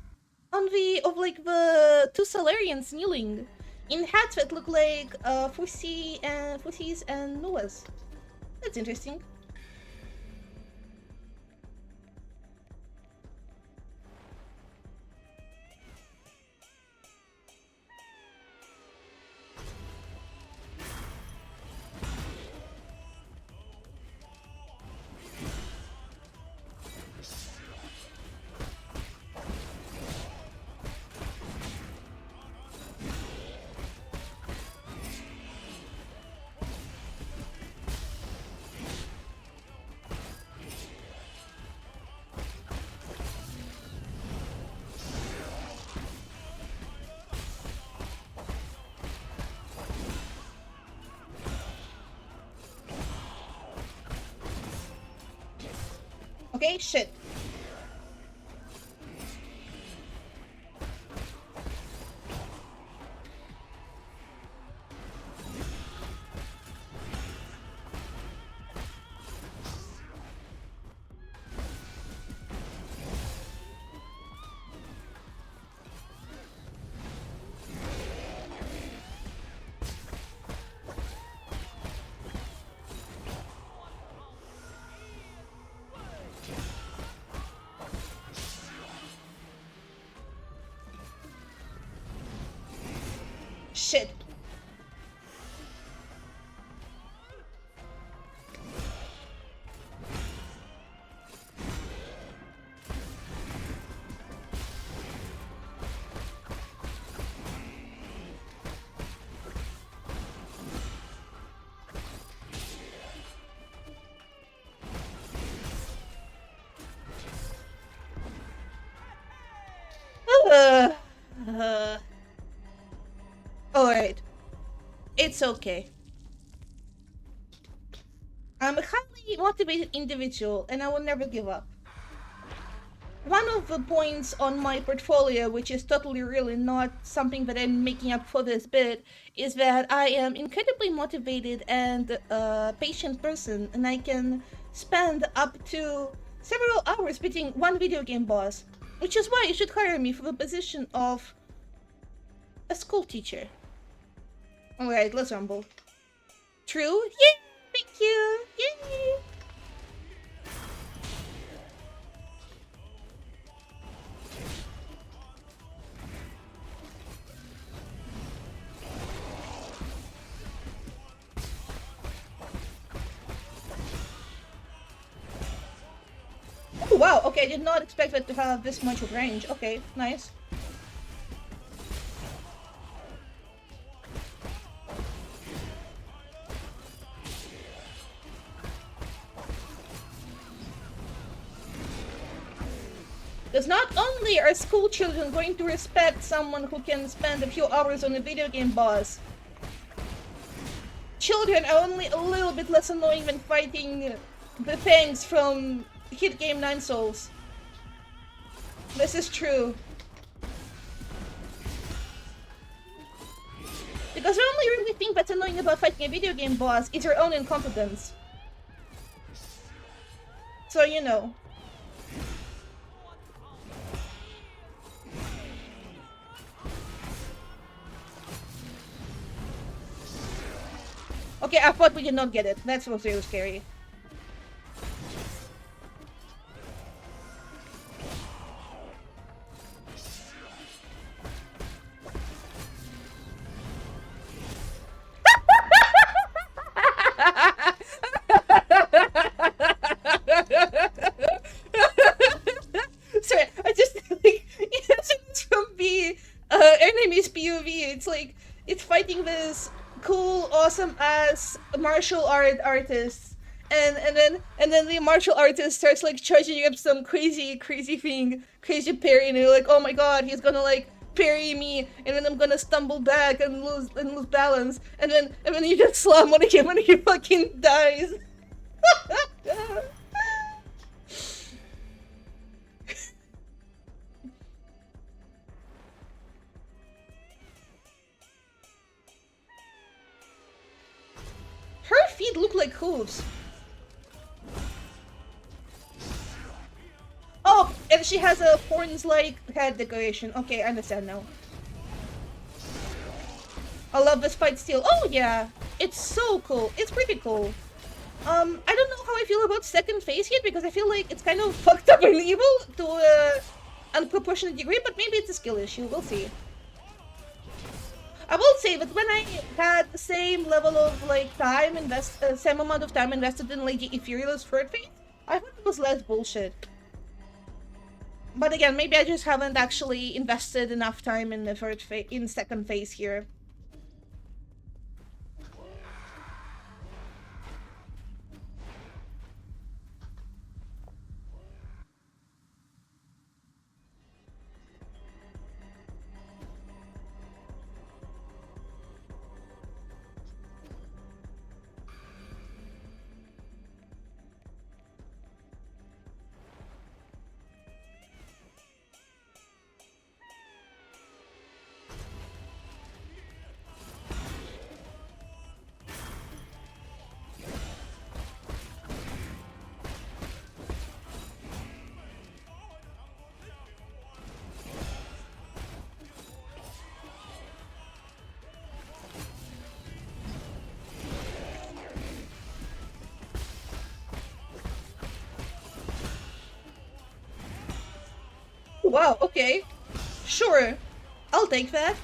S1: on the of like the two Salarians kneeling in hats that look like Fussies and Noah's. That's interesting. Okay, shit. Shit. Alright. It's okay. I'm a highly motivated individual and I will never give up. One of the points on my portfolio, which is totally really not something that I'm making up for this bit, is that I am incredibly motivated and a patient person, and I can spend up to several hours beating one video game boss, which is why you should hire me for the position of a school teacher. Alright, let's rumble. True? Yay! Thank you! Yay! Oh wow, okay, I did not expect it to have this much range. Okay, nice. Because not only are school children going to respect someone who can spend a few hours on a video game boss, children are only a little bit less annoying than fighting the fangs from Hit Game 9 Souls. This is true. Because the only really thing that's annoying about fighting a video game boss is your own incompetence. So, you know. Okay, I thought we did not get it. That was really scary. Sorry, I just like it's from the enemy's POV. It's like it's fighting this cool, awesome ass martial artist, and then the martial artist starts like charging up some crazy thing, crazy parry, and you're like, oh my god, he's gonna like parry me, and then I'm gonna stumble back and lose balance, and then you just slam on him and he fucking dies. Her feet look like hooves. Oh, and she has a horns-like head decoration. Okay, I understand now. I love this fight still. Oh yeah, it's so cool. It's pretty cool. I don't know how I feel about second phase yet because I feel like it's kind of fucked up and evil to an unproportionate degree, but maybe it's a skill issue. We'll see. I will say that when I had the same level of like time same amount of time invested in Lady Ethereal's third phase, I thought it was less bullshit. But again, maybe I just haven't actually invested enough time in the second phase here. Wow, okay. Sure. I'll take that.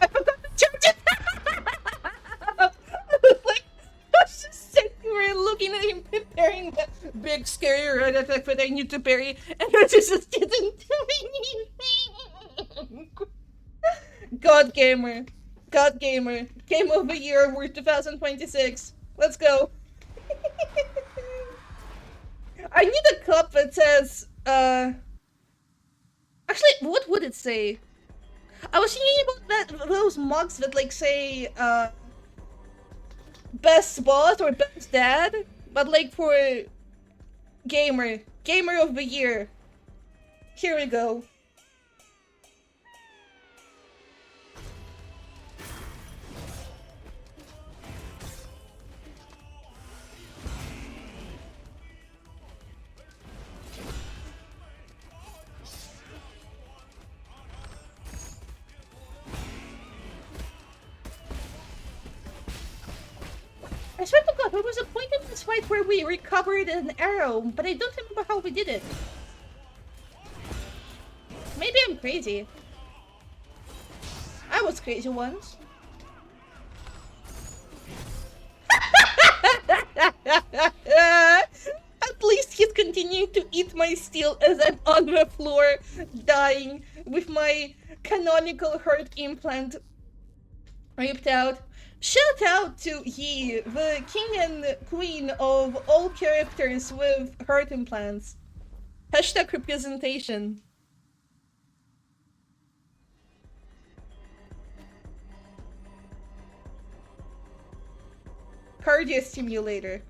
S1: I forgot to charge it! I was like, I was just sitting there looking at him preparing the big scary red attack that I need to parry, and I just didn't do anything. God Gamer. God Gamer. Game of the Year Award 2026. Let's go. I need a cup that says, actually, what would it say? I was thinking about those mugs that, like, say, best boss or best dad, but, like, for Gamer. Gamer of the Year. Here we go. I swear to God, there was a point in this fight where we recovered an arrow, but I don't remember how we did it. Maybe I'm crazy. I was crazy once. At least he's continuing to eat my steel as I'm on the floor, dying with my canonical heart implant ripped out. Shout out to Yi, the king and queen of all characters with heart implants. Hashtag representation. Cardio stimulator.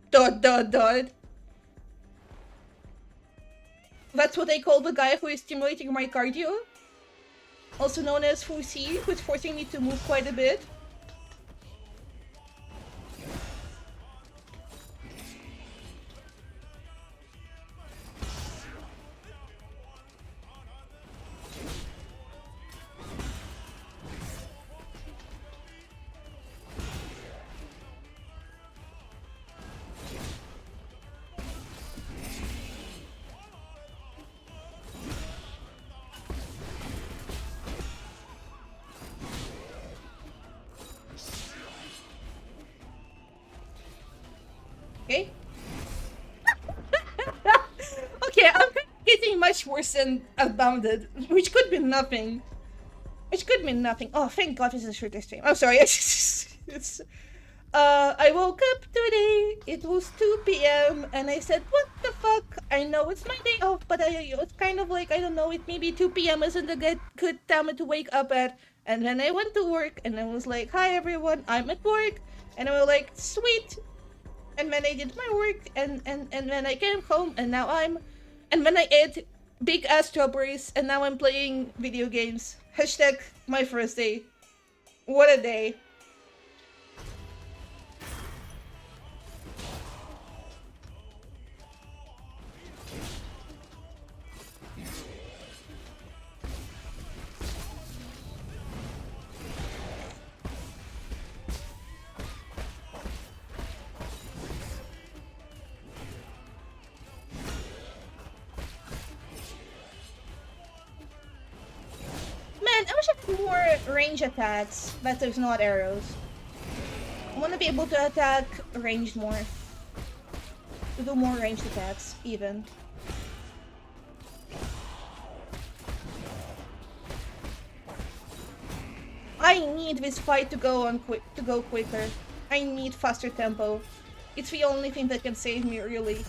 S1: Dot dot dot. That's what I call the guy who is stimulating my cardio. Also known as Fusi, who's forcing me to move quite a bit. Okay. Okay, I'm getting much worse than Unbounded, which could be nothing. Which could mean nothing. Oh, thank God this is a shorter stream. I'm sorry. It's I woke up today, it was 2 p.m. and I said, what the fuck? I know it's my day off, but it's kind of like, I don't know, it maybe 2 p.m. isn't a good time to wake up at. And then I went to work and I was like, hi everyone, I'm at work. And I was like, sweet. And then I did my work and then I came home and then I ate big ass strawberries and now I'm playing video games. Hashtag my first day. What a day. Man, I wish I had more range attacks, but there's not arrows. I want to be able to attack ranged more. To do more ranged attacks, even. I need this fight to go quicker. I need faster tempo. It's the only thing that can save me, really.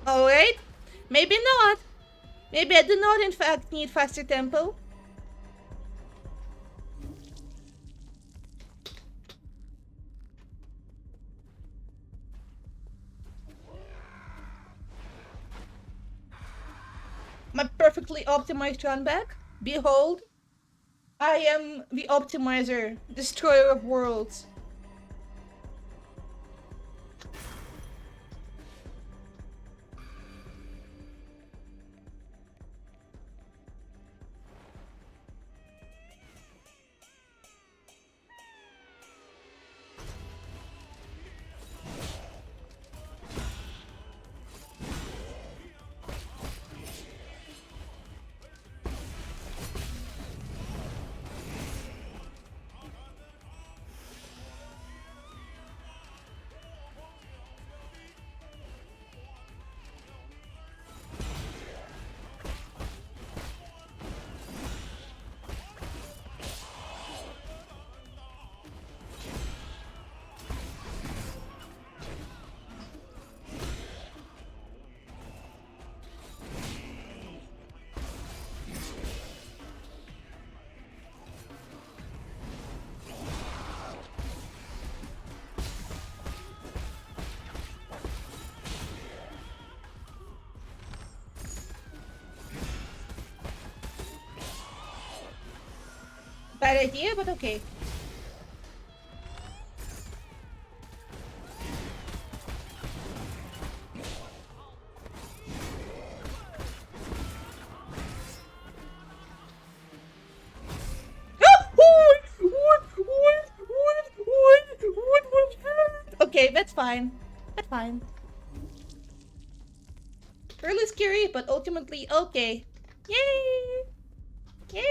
S1: Oh wait, maybe not. Maybe I do not in fact need faster tempo. My perfectly optimized run back. Behold, I am the optimizer, destroyer of worlds. Bad idea, but okay. Okay, that's fine. That's fine. Really scary, but ultimately okay. Yay! Yay!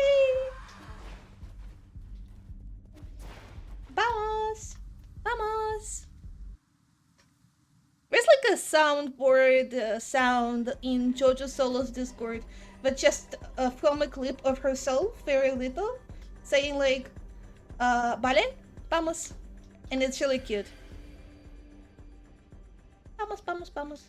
S1: Vamos! Vamos! There's like a soundboard sound in Jojo Solo's Discord, but just from a clip of herself, very little, saying like, vale, vamos. And it's really cute. Vamos, vamos, vamos.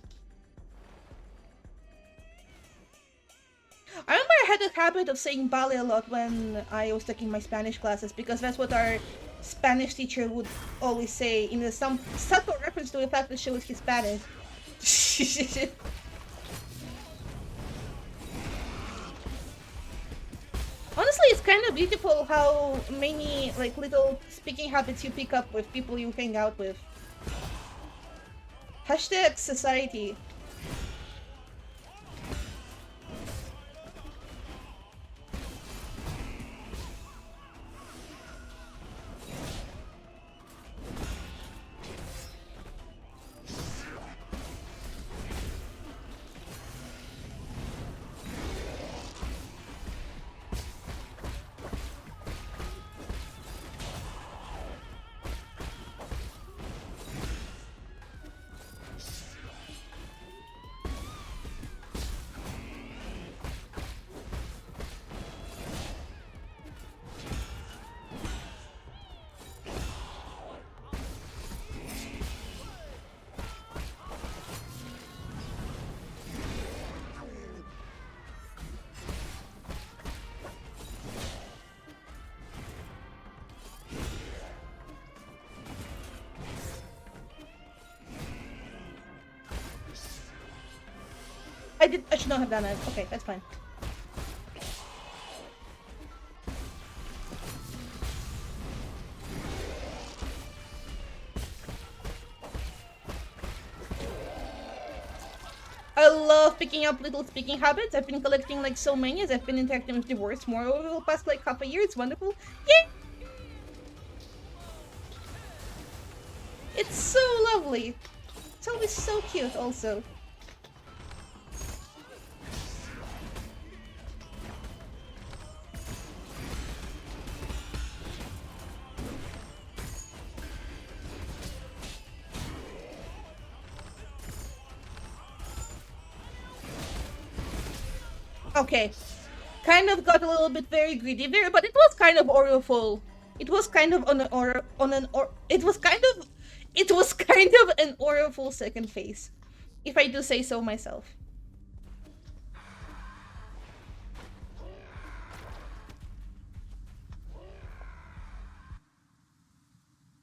S1: I remember I had a habit of saying vale a lot when I was taking my Spanish classes because that's what our Spanish teacher would always say in some subtle reference to the fact that she was Hispanic. Honestly, it's kind of beautiful how many like little speaking habits you pick up with people you hang out with. Hashtag society. I should not have done it. Okay, that's fine. I love picking up little speaking habits. I've been collecting like so many as I've been interacting with divorce more over the past like half a year. It's wonderful. Yay! It's so lovely. It's always so cute also. Okay. Kind of got a little bit very greedy there, but it was kind of Oreo-full. It was kind of it was kind of an Oreo-full second phase, if I do say so myself.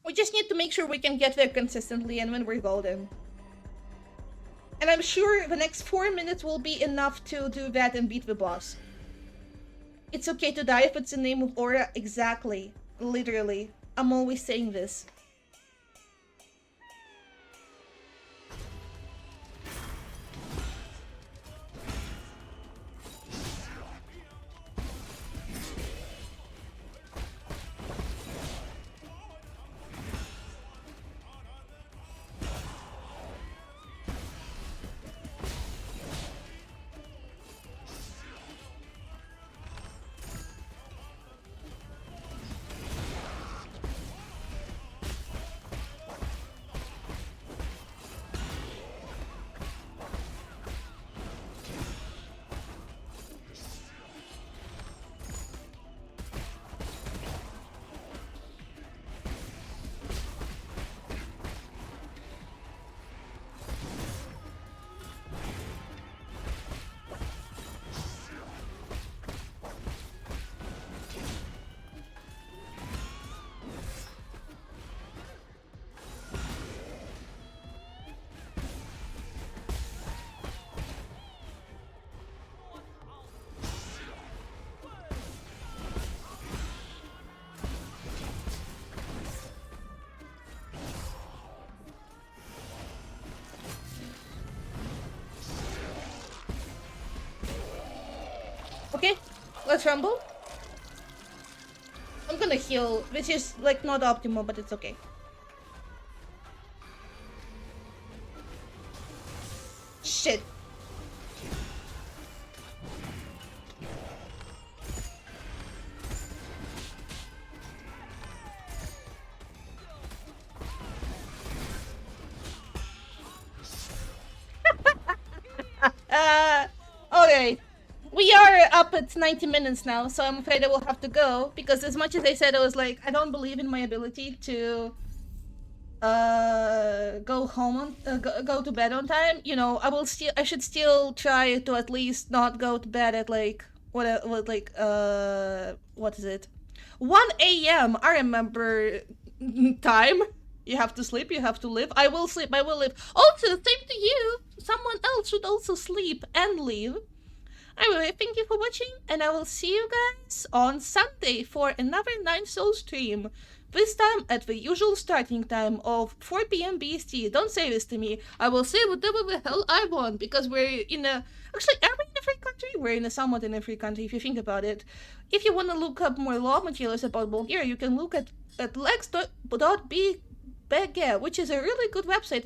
S1: We just need to make sure we can get there consistently and when we're golden. And I'm sure the next 4 minutes will be enough to do that and beat the boss. It's okay to die if it's the name of Aura. Exactly. Literally. I'm always saying this. Okay, let's rumble. I'm gonna heal, which is like not optimal, but it's okay. Shit. Okay. We are up at 90 minutes now, so I'm afraid I will have to go, because as much as I said I was like, I don't believe in my ability to go home on go to bed on time, you know, I should still try to at least not go to bed at like what is it, 1 a.m. I remember time. You have to sleep, you have to live. I will sleep, I will live. Also, same to you. Someone else should also sleep and live. Anyway, thank you for watching, and I will see you guys on Sunday for another 9 Soul stream. This time at the usual starting time of 4 p.m. BST. Don't say this to me. I will say whatever the hell I want, because we're in a... Actually, are we in a free country? We're in a somewhat in a free country, if you think about it. If you want to look up more law materials about Bulgaria, you can look at lex.bg, which is a really good website.